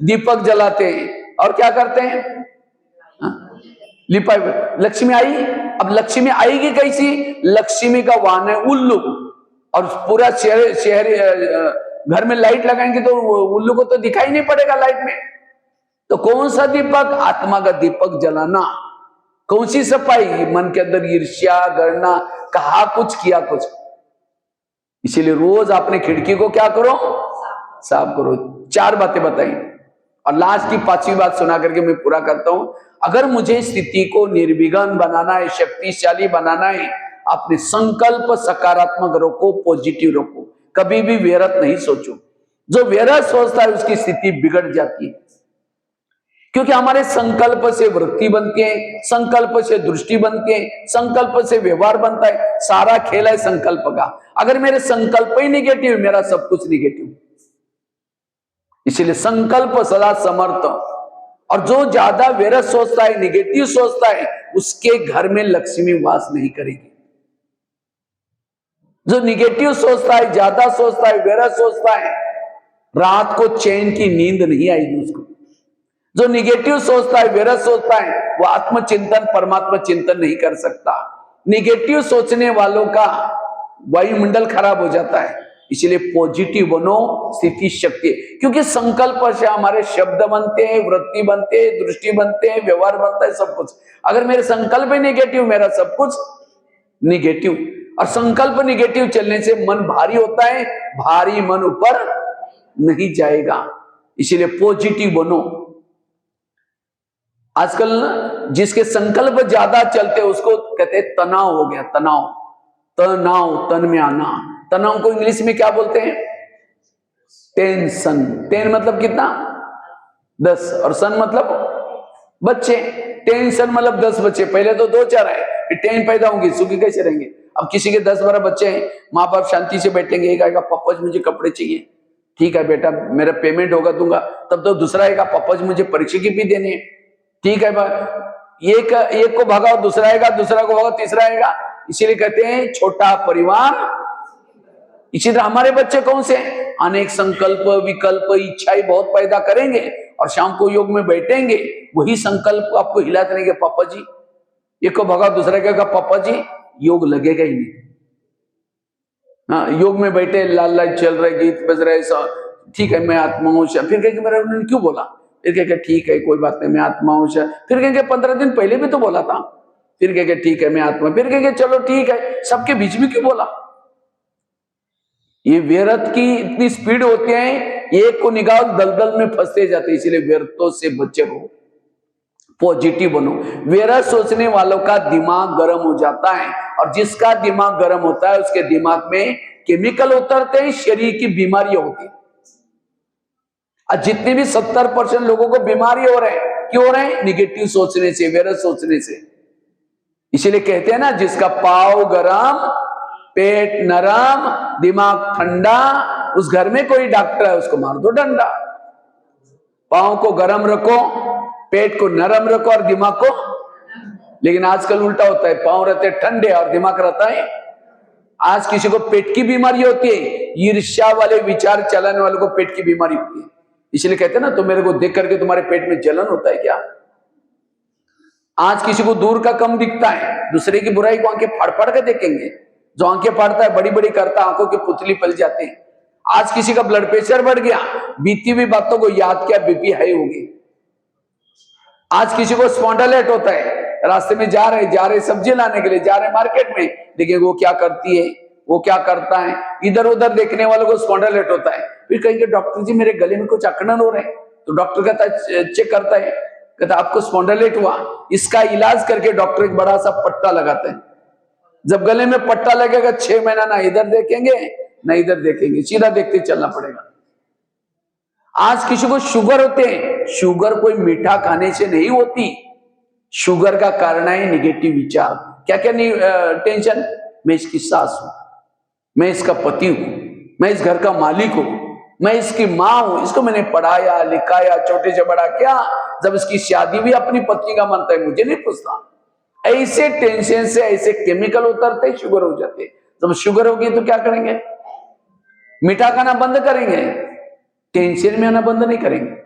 Speaker 1: दीपक जलाते हैं, और क्या करते हैं, लिपाई। लक्ष्मी आई, अब लक्ष्मी आएगी कैसी, लक्ष्मी का वाहन है उल्लू, और पूरा शहर घर में लाइट लगाएंगे तो उल्लू को तो दिखाई नहीं पड़ेगा लाइट में। तो कौन सा दीपक, आत्मा का दीपक जलाना। कौन सी सफाई, मन के अंदर ईर्ष्या गणना, कहा कुछ किया कुछ। इसीलिए रोज अपने खिड़की को क्या करो, साफ करो। 4 बातें बताई, और लास्ट की 5वीं बात सुना करके मैं पूरा करता हूं। अगर मुझे स्थिति को निर्विघ्न बनाना है, शक्तिशाली बनाना है, अपने संकल्प सकारात्मक रखो, पॉजिटिव रखो, कभी भी व्यर्थ नहीं सोचो। जो व्यर्थ सोचता है उसकी स्थिति बिगड़ जाती है, क्योंकि हमारे संकल्प से वृत्ति बनती है, संकल्प से दृष्टि बनती है, संकल्प से व्यवहार बनता है। सारा खेल है संकल्प का। अगर मेरे संकल्प ही निगेटिव, मेरा सब कुछ निगेटिव। इसलिए संकल्प सदा समर्थ, और जो ज्यादा व्यर्थ सोचता है, निगेटिव सोचता है, उसके घर में लक्ष्मी वास नहीं करेगी। जो निगेटिव सोचता है, ज्यादा सोचता है, व्यर्थ सोचता है, रात को चैन की नींद नहीं आएगी उसको। जो निगेटिव सोचता है, व्यर्थ सोचता है, वो आत्मचिंतन, परमात्मा चिंतन नहीं कर सकता। निगेटिव सोचने वालों का वायुमंडल खराब हो जाता है। इसलिए पॉजिटिव बनो, स्थिति शक्ति, क्योंकि संकल्प से हमारे शब्द बनते हैं, वृत्ति बनते हैं, दृष्टि बनते हैं, व्यवहार बनता है, सब कुछ। अगर मेरे संकल्प ही नेगेटिव, मेरा सब कुछ निगेटिव। और संकल्प निगेटिव चलने से मन भारी होता है, भारी मन ऊपर नहीं जाएगा। इसीलिए पॉजिटिव बनो। आजकल जिसके संकल्प ज्यादा चलते उसको कहते हैं तनाव हो गया, तनाव, तनाव, तन में आना। तनाव को इंग्लिश में क्या बोलते हैं? टेंशन। टेन मतलब कितना? 10, और सन मतलब बच्चे। टेंशन मतलब 10 बच्चे। पहले तो 2-4 आए, फिर 10 पैदा होंगे, सुखी कैसे रहेंगे? अब किसी के 10-12 बच्चे हैं, माँ बाप शांति से बैठेंगे। एक आएगा, पापा जी मुझे कपड़े चाहिए, ठीक है बेटा मेरा पेमेंट होगा दूंगा। तब तो दूसरा आएगा, पापा जी मुझे परीक्षा की फी देनी है, ठीक है भाई। एक को भगाओ, दूसरा आएगा, दूसरा को भगाओ, तीसरा आएगा। इसीलिए कहते हैं छोटा परिवार। इसी तरह हमारे बच्चे कौन से? अनेक संकल्प, विकल्प, इच्छाएं बहुत पैदा करेंगे, और शाम को योग में बैठेंगे, वही संकल्प आपको हिलाते रहेंगे। पापा जी, एक को भगाओ, दूसरा कहेगा पापा जी योग लगेगा ही नहीं। हाँ, योग में बैठे, लाल लाइट चल रहे, गीत बज रहे, ठीक है मैं आत्मा हूं। फिर कहेंगे मेरा उन्होंने क्यों बोला? फिर कहेंगे ठीक है कोई बात नहीं मैं आत्मा हूं। फिर कहेंगे 15 दिन पहले भी तो बोला था। फिर कहेंगे ठीक है मैं आत्मा। फिर कहेंगे चलो ठीक है, सबके बीच में क्यों बोला? ये व्यर्थ की इतनी स्पीड होती है, एक को निकाल दलदल में फंसते जाते। इसीलिए व्यर्थों से बचे रहो, पॉजिटिव बनो। व्यर्थ सोचने वालों का दिमाग गर्म हो जाता है, और जिसका दिमाग गर्म होता है उसके दिमाग में केमिकल उतरते हैं, शरीर की बीमारियां होती है। और जितने भी 70% लोगों को बीमारी हो रहे हैं, क्यों हो रहे हैं? निगेटिव सोचने से, व्यर्थ सोचने से। इसीलिए कहते हैं ना, जिसका पाव गरम, पेट नरम, दिमाग ठंडा, उस घर में कोई डॉक्टर है उसको मार दो डंडा। पांव को गरम रखो, पेट को नरम रखो, और दिमाग को। लेकिन आजकल उल्टा होता है, पांव रहते ठंडे और दिमाग रहता है। आज किसी को पेट की बीमारी होती है, ईर्ष्या वाले विचार चलाने वालों को पेट की बीमारी होती है। इसलिए कहते हैं ना, तो मेरे को देख करके तुम्हारे पेट में जलन होता है क्या? आज किसी को दूर का कम दिखता है, दूसरे की बुराई को आंखें फाड़ फाड़ के देखेंगे। जो आंखें फाड़ता है, बड़ी बड़ी करता है, आंखों की पुतली पल जाते हैं। आज किसी का ब्लड प्रेशर बढ़ गया, बीती हुई बातों को याद किया, बीपी हाई होगी। आज किसी को स्पॉन्डिलाइटिस होता है, रास्ते में जा रहे सब्जी लाने के लिए जा रहे मार्केट में, देखिए वो क्या करती है, वो क्या करता है, इधर उधर देखने वालों को स्पॉन्डिलाइटिस होता है। फिर कहेंगे डॉक्टर जी मेरे गले में कुछ अकड़न हो रहे हैं, तो डॉक्टर कहता है, चेक करता है, कहता आपको स्पॉन्डिलाइटिस हुआ, इसका इलाज करके डॉक्टर एक बड़ा सा पट्टा लगाते हैं। जब गले में पट्टा लगेगा 6 महीना ना इधर देखेंगे ना इधर देखेंगे, सीधा देखते चलना पड़ेगा। आज किसी को शुगर होते हैं, शुगर कोई मीठा खाने से नहीं होती, शुगर का कारण है निगेटिव विचार। क्या क्या टेंशन? मैं इसकी सास हूं, मैं इसका पति हूं, मैं इस घर का मालिक हूं, मैं इसकी मां हूं, इसको मैंने पढ़ाया लिखाया, छोटे से बड़ा क्या, जब इसकी शादी भी अपनी पत्नी का मनता है, मुझे नहीं पूछता। ऐसे टेंशन से ऐसे केमिकल उतरते, शुगर हो जाते। जब शुगर होगी तो क्या करेंगे? मीठा खाना बंद करेंगे, टेंशन में आना बंद नहीं करेंगे।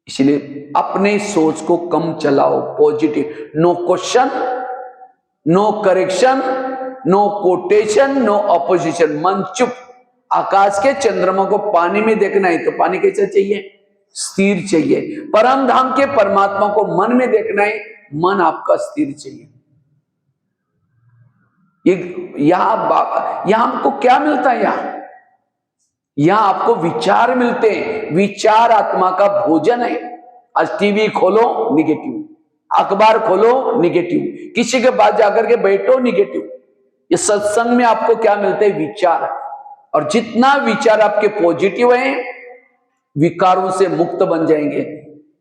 Speaker 1: इसलिए अपने सोच को कम चलाओ, positive. No question, no correction, no quotation, no opposition. मन चुप। आकाश के चंद्रमा को पानी में देखना है तो पानी कैसा चाहिए? स्थिर चाहिए। परम धाम के परमात्मा को मन में देखना है, मन आपका स्थिर चाहिए। यहां हमको क्या मिलता है? यहां आपको विचार मिलते हैं। विचार आत्मा का भोजन है। आज टीवी खोलो निगेटिव, अखबार खोलो निगेटिव, किसी के पास जाकर के बैठो निगेटिव। ये सत्संग में आपको क्या मिलते हैं? विचार। और जितना विचार आपके पॉजिटिव हैं, विकारों से मुक्त बन जाएंगे।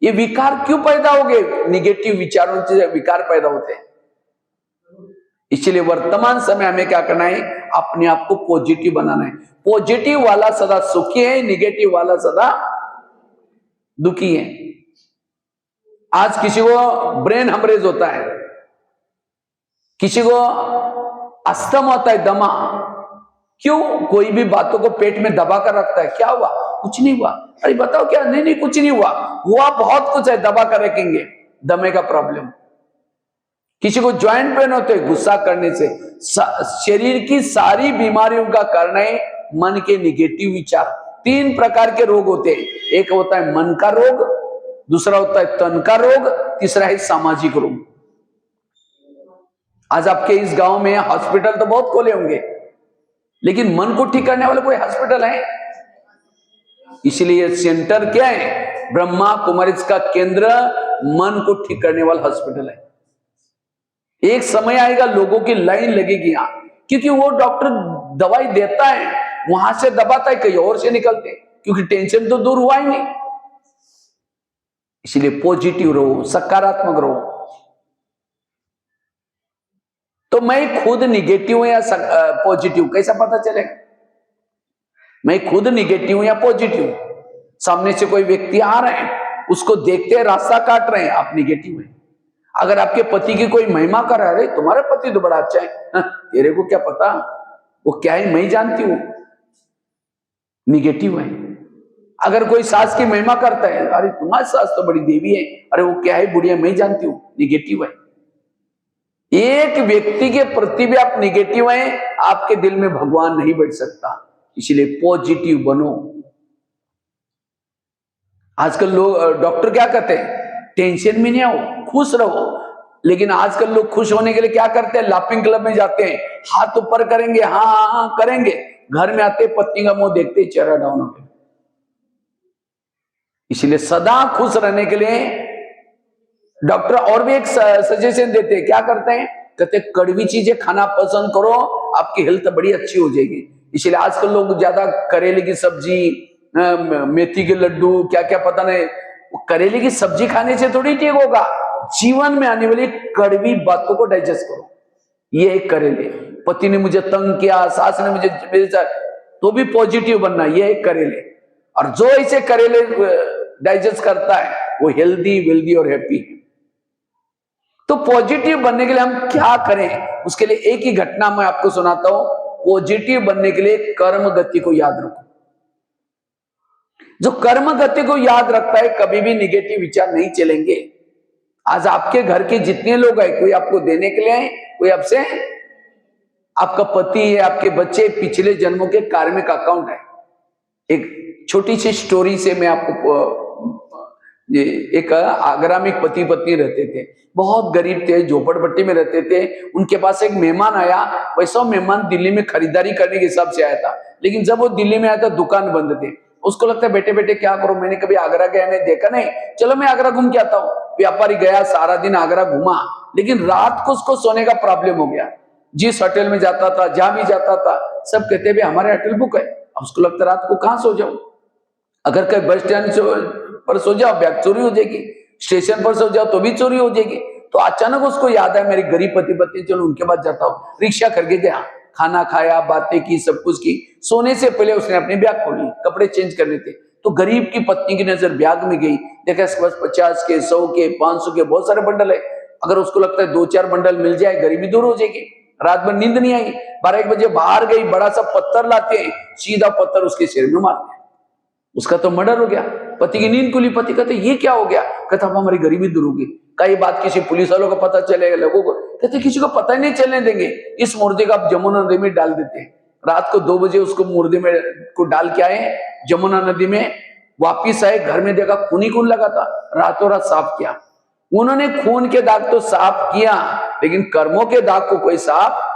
Speaker 1: ये विकार क्यों पैदा हो गए? निगेटिव विचारों से विकार पैदा होते हैं। इसलिए वर्तमान समय हमें क्या करना है? अपने आप को पॉजिटिव बनाना है। पॉजिटिव वाला सदा सुखी है, निगेटिव वाला सदा दुखी है। आज किसी को ब्रेन हेमरेज होता है, किसी को अस्थमा होता है, दमा। क्यों? कोई भी बातों को पेट में दबा कर रखता है। क्या हुआ? कुछ नहीं हुआ। अरे बताओ क्या? नहीं नहीं कुछ नहीं हुआ। हुआ बहुत कुछ है, दबा कर रखेंगे। दमे का प्रॉब्लम। किसी को ज्वाइंट पेन होते हैं गुस्सा करने से। शरीर की सारी बीमारियों का कारण है मन के निगेटिव विचार। 3 प्रकार के रोग होते हैं। एक होता है मन का रोग, दूसरा होता है तन का रोग, तीसरा है सामाजिक रोग। आज आपके इस गांव में हॉस्पिटल तो बहुत खोले होंगे, लेकिन मन को ठीक करने वाले कोई हॉस्पिटल है? इसलिए सेंटर क्या है? ब्रह्मा कुमारी का केंद्र मन को ठीक करने वाला हॉस्पिटल है। एक समय आएगा लोगों की लाइन लगेगी यहां, क्योंकि वो डॉक्टर दवाई देता है, वहां से दबाता है, कहीं और से निकलते, क्योंकि टेंशन तो दूर हुआ ही नहीं। इसलिए पॉजिटिव रहो, सकारात्मक रहो। तो मैं खुद निगेटिव हूं या पॉजिटिव, कैसा पता चलेगा? मैं खुद निगेटिव हूं या पॉजिटिव? सामने से कोई व्यक्ति आ रहे हैं, उसको देखते हैं रास्ता काट रहे हैं, आप निगेटिव हैं। अगर आपके पति की कोई महिमा कर रहा है, तुम्हारा पति तो बड़ा अच्छा है, तेरे को क्या पता वो क्या है, मैं ही जानती हूं, निगेटिव है। अगर कोई सास की महिमा करता है, अरे तुम्हारी सास तो बड़ी देवी है, अरे वो क्या है, बुढ़िया, मैं ही जानती हूं, निगेटिव है। एक व्यक्ति के प्रति भी आप निगेटिव हैं, आपके दिल में भगवान नहीं बैठ सकता। इसलिए पॉजिटिव बनो। आजकल लोग, डॉक्टर क्या कहते हैं? टेंशन में नहीं आओ, खुश रहो। लेकिन आजकल लोग खुश होने के लिए क्या करते हैं? लाफिंग क्लब में जाते हैं, हाथ ऊपर करेंगे, हाँ हाँ हाँ करेंगे, घर में आते पत्नी का मुंह देखते ही चेहरा डाउन हो गया। इसलिए सदा खुश रहने के लिए डॉक्टर और भी एक सजेशन देते हैं। क्या करते हैं? कहते कड़वी चीजें खाना पसंद करो, आपकी हेल्थ बड़ी अच्छी हो जाएगी। इसलिए आजकल लोग ज्यादा करेले की सब्जी, मेथी के लड्डू, क्या क्या पता नहीं, करेले की सब्जी खाने से थोड़ी ठीक होगा। जीवन में आने वाली कड़वी बातों को डाइजेस्ट करो। ये एक करेले। पति ने मुझे तंग किया, सास ने मुझे, तो भी पॉजिटिव बनना, ये एक करेले। और जो इसे करेले डाइजेस्ट करता है वो हेल्दी, वेल्दी और हैप्पी। तो पॉजिटिव बनने के लिए हम क्या करें? उसके लिए एक ही घटना मैं आपको सुनाता हूं। पॉजिटिव बनने के लिए कर्म गति को याद रखो। जो कर्म गति को याद रखता है, कभी भी निगेटिव विचार नहीं चलेंगे। आज आपके घर के जितने लोग हैं, कोई आपको देने के लिए है, कोई आपसे, आपका पति है, आपके बच्चे पिछले जन्मों के कार्मिक अकाउंट है। एक छोटी सी स्टोरी से मैं आपको, एक आगरा में एक पति पत्नी रहते थे, बहुत गरीब थे, झोपड़पट्टी में रहते थे। उनके पास एक मेहमान आया। वैसा मेहमान दिल्ली में खरीदारी करने के हिसाब से आया था, लेकिन जब वो दिल्ली में आया था दुकान बंद थे। उसको लगता है बेटे बेटे क्या करो, मैंने कभी आगरा गया नहीं, देखा नहीं, चलो मैं आगरा घूम के आता हूँ। व्यापारी गया, सारा दिन आगरा घूमा, लेकिन रात को उसको सोने का प्रॉब्लम हो गया। जिस होटल में जाता था, जहां भी जाता था, सब कहते भाई हमारे होटल बुक है। अब उसको लगता रात को कहां सो जाऊं, अगर कहीं बस स्टैंड पर सो जाओ बैग चोरी हो जाएगी, स्टेशन पर सो जाओ तो भी चोरी हो जाएगी। तो अचानक उसको याद है मेरी गरीब पति पत्नी, चलो उनके पास जाता हूँ। रिक्शा करके गया, खाना खाया, बातें की, सब कुछ की। सोने से पहले उसने अपनी बैग खोली, कपड़े चेंज करने थे। तो गरीब की पत्नी की नजर बैग में गई, देखा इसके पास 50 के, 100 के, 500 के बहुत सारे बंडल है। अगर उसको लगता है 2-4 बंडल मिल जाए, गरीबी दूर हो जाएगी। रात भर नींद नहीं आई, 12-1 बजे बाहर गई, बड़ा सा पत्थर लाते हैं, सीधा पत्थर उसके सिर में मारते हैं। उसका तो मर्डर हो गया। पति की नींद खुली, पति कहते ये क्या हो गया? कहता अब हमारी गरीबी दूर होगी। कई बात किसी पुलिस वालों को पता चलेगा, लोगों को कहते किसी को पता ही नहीं चलने देंगे, इस मुर्दे को आप जमुना नदी में डाल देते हैं। रात को 2 बजे उसको मुर्दे में को डाल के आए जमुना नदी में, वापिस आए, घर में देखा खून ही खून लगा था। रातों रात साफ किया। उन्होंने खून के दाग तो साफ किया, लेकिन कर्मों के दाग को कोई साफ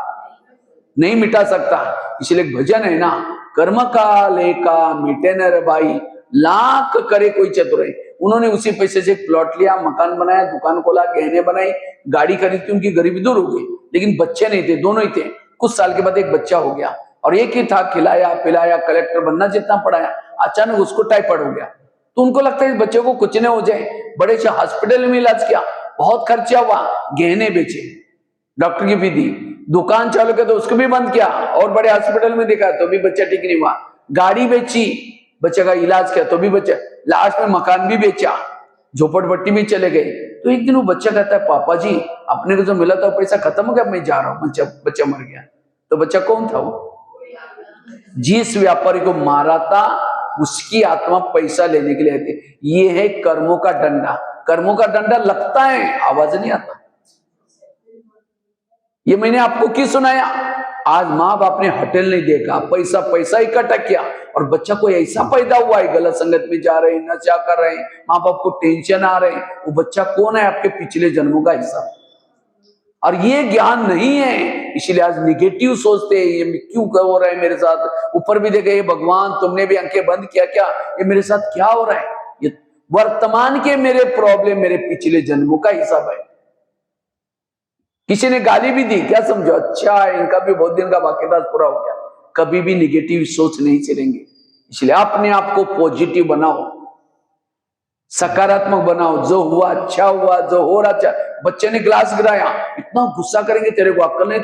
Speaker 1: नहीं मिटा सकता। इसलिए भजन है ना, कर्म का लेका मिटे न रे भाई, लाख करे कोई चतुर है। उन्होंने उसी पैसे से एक प्लॉट लिया, मकान बनाया, दुकान खोला, गहने बनाई, गाड़ी खरीदी, उनकी गरीबी दूर हो गई। लेकिन बच्चे नहीं थे, दोनों ही थे। कुछ साल के बाद एक बच्चा हो गया, और एक ही था, खिलाया पिलाया, कलेक्टर बनना जितना पढ़ाया। अचानक उसको टाइफाइड हो गया। तो उनको लगता है इस बच्चे को कुछ नहीं हो जाए, बड़े से हॉस्पिटल में इलाज किया, बहुत खर्चा हुआ, गहने बेचे, डॉक्टर की फी दी, दुकान चालू किया तो उसको भी बंद किया, और बड़े हॉस्पिटल में दिखा तो भी बच्चा ठीक नहीं हुआ, गाड़ी बेची, बच्चे का इलाज किया तो भी बच्चा, लास्ट में मकान भी बेचा। झोपड़पट्टी में चले गए। तो एक दिन वो बच्चा कहता है, पापा जी अपने को जो मिला था पैसा खत्म हो गया, मैं जा रहा हूँ। बच्चा मर गया। तो बच्चा कौन था? वो जिस व्यापारी को मारा था उसकी आत्मा पैसा लेने के लिए आती है। ये है कर्मों का डंडा। कर्मों का डंडा लगता है, आवाज नहीं आता। ये मैंने आपको क्यों सुनाया? आज माँ बाप ने होटल नहीं देखा, पैसा इकट्ठा किया, और बच्चा कोई ऐसा पैदा हुआ है, गलत संगत में जा रहे हैं, नशा कर रहे हैं, माँ बाप को टेंशन आ रहे हैं। वो बच्चा कौन है? आपके पिछले जन्मों का हिस्सा। और ये ज्ञान नहीं है, इसलिए आज निगेटिव सोचते हैं, ये क्यों हो रहा है मेरे साथ। ऊपर भी देखे, भगवान तुमने भी आंखें बंद किया क्या? ये मेरे साथ क्या हो रहा है? ये वर्तमान के मेरे प्रॉब्लम मेरे पिछले जन्मों का हिसाब है। किसी ने गाली भी दी, क्या समझो? अच्छा इनका भी बहुत दिन का वाकिदार पूरा हो गया। कभी भी निगेटिव सोच नहीं चलेंगे। इसलिए अपने आप को पॉजिटिव बनाओ, सकारात्मक बनाओ। जो हुआ अच्छा हुआ, जो हो रहा अच्छा। बच्चे ने ग्लास गिराया, इतना गुस्सा करेंगे, तेरे को अक्ल नहीं,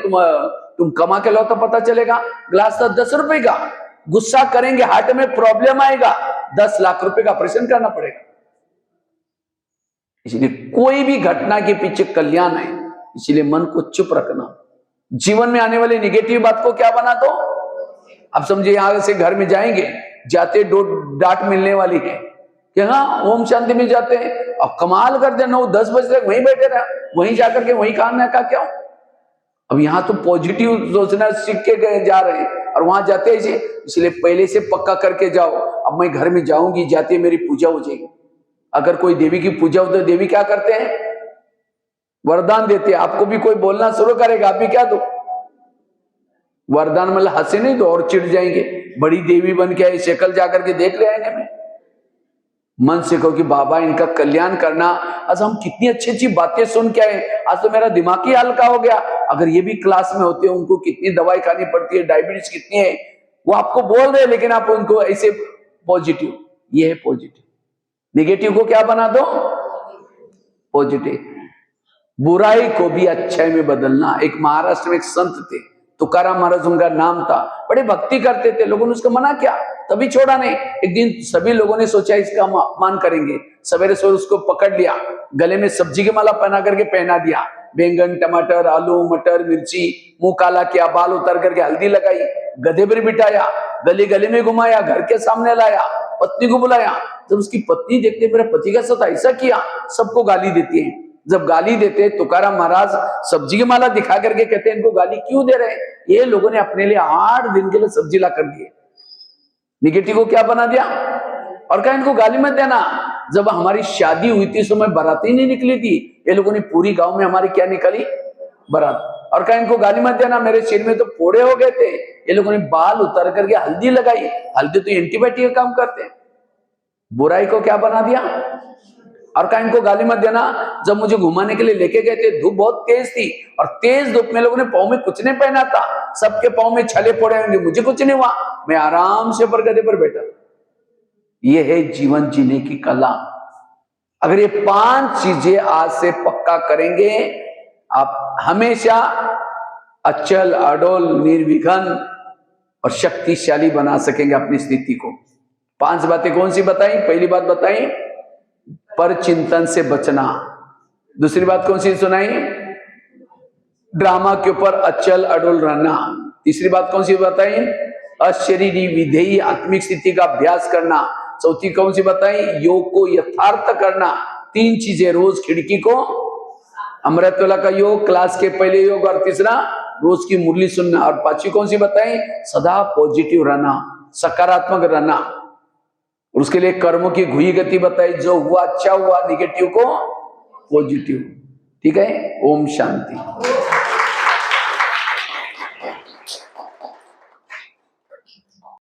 Speaker 1: तुम कमा के लो तो पता चलेगा। ग्लास था 10 रुपए का, गुस्सा करेंगे, हार्ट में प्रॉब्लम आएगा, 10 लाख रुपए का ऑपरेशन करना पड़ेगा। इसलिए कोई भी घटना के पीछे कल्याण है, इसलिए मन को चुप रखना। जीवन में आने वाली निगेटिव बात को क्या बना दो। अब समझिए यहां से घर में जाएंगे, जाते डांट मिलने वाली है कि हाँ ओम शांति में जाते हैं, अब कमाल कर दे 9-10 बजे तक वहीं बैठे रहा, वहीं जाकर के वहीं खाना का क्या। अब यहाँ तो पॉजिटिव सोचना सीख के गए जा रहे हैं, और वहां जाते हैं इसलिए पहले से पक्का करके जाओ, अब मैं घर में जाऊंगी, जाते मेरी पूजा हो जाएगी। अगर कोई देवी की पूजा हो तो देवी क्या करते हैं? वरदान देते हैं। आपको भी कोई बोलना शुरू करेगा, आप भी क्या दो? वरदान मतलब हंसे नहीं तो और चिढ़ जाएंगे। बड़ी देवी बन के आई, शक्ल जाकर के देख ले आएंगे। मैं मन से कहो कि बाबा इनका कल्याण करना। आज हम कितनी अच्छी अच्छी बातें सुन के आए, आज तो मेरा दिमाग ही हल्का हो गया। अगर ये भी क्लास में होते, उनको कितनी दवाई खानी पड़ती है, डायबिटीज कितनी है, वो आपको बोल रहे हैं, लेकिन आप उनको ऐसे पॉजिटिव। ये है पॉजिटिव। निगेटिव को क्या बना दो? पॉजिटिव। बुराई को भी अच्छाई में बदलना। एक महाराष्ट्र में एक संत थे, तुकाराम महाराज उनका नाम था, बड़े भक्ति करते थे। लोगों ने उसको मना किया, तभी छोड़ा नहीं। एक दिन सभी लोगों ने सोचा इसका मान करेंगे, सवेरे सवेरे उसको पकड़ लिया, गले में सब्जी की माला पहना करके पहना दिया। बैंगन, टमाटर, आलू, मटर, मिर्ची, मुंह काला किया, बाल उतार करके हल्दी लगाई, गधे पर बिठाया, गले में घुमाया, घर के सामने लाया, पत्नी को बुलाया। जब उसकी पत्नी देखते मेरा पति का साथ ऐसा किया, सबको गाली देती है। जब गाली देते तुकाराम महाराज सब्जी की माला दिखा करके कहते हैं इनको गाली क्यों दे रहे हैं? ये लोगों ने अपने लिए 8 दिन के लिए सब्जी ला कर दिए। निगेटिव को क्या बना दिया और कहा इनको गाली मत देना। जब हमारी शादी हुई थी, समय बाराती नहीं निकली थी, ये लोगों ने पूरी गांव में हमारी क्या निकाली? बारात। और कहा इनको गाली मत देना, मेरे सिर में तो फोड़े हो गए थे। ये लोगों ने बाल उतार करके हल्दी लगाई। हल्दी तो एंटीबायोटिक का काम करते हैं। बुराई को क्या बना दिया और कहा इनको गाली मत देना। जब मुझे घुमाने के लिए लेके गए थे, धूप बहुत तेज थी, और तेज धूप में लोगों ने पाँव में कुछ नहीं पहना था, सबके पाँव में छले पड़े होंगे, मुझे कुछ नहीं हुआ, मैं आराम से पर गधे पर बैठा। ये है जीवन जीने की कला। अगर ये 5 चीजें आज से पक्का करेंगे, आप हमेशा अचल अडोल निर्विघ्न और शक्तिशाली बना सकेंगे अपनी स्थिति को। 5 बातें कौन सी बताई? पहली बात बताई, पर चिंतन से बचना। दूसरी बात कौन सी सुनाई? ड्रामा के ऊपर अचल अडोल रहना। तीसरी बात कौन सी बताई? अशरीरी विधेयी आत्मिक स्थिति का अभ्यास करना। चौथी कौन सी बताई? योग को यथार्थ करना। 3 चीजें, रोज खिड़की को अमृतवेला का योग, क्लास के पहले योग, और तीसरा रोज की मुरली सुनना। और 5वीं कौन सी बताई? सदा पॉजिटिव रहना, सकारात्मक रहना। और उसके लिए कर्मों की घुई गति बताई, जो हुआ अच्छा हुआ, निगेटिव को पॉजिटिव। ठीक है। ओम शांति।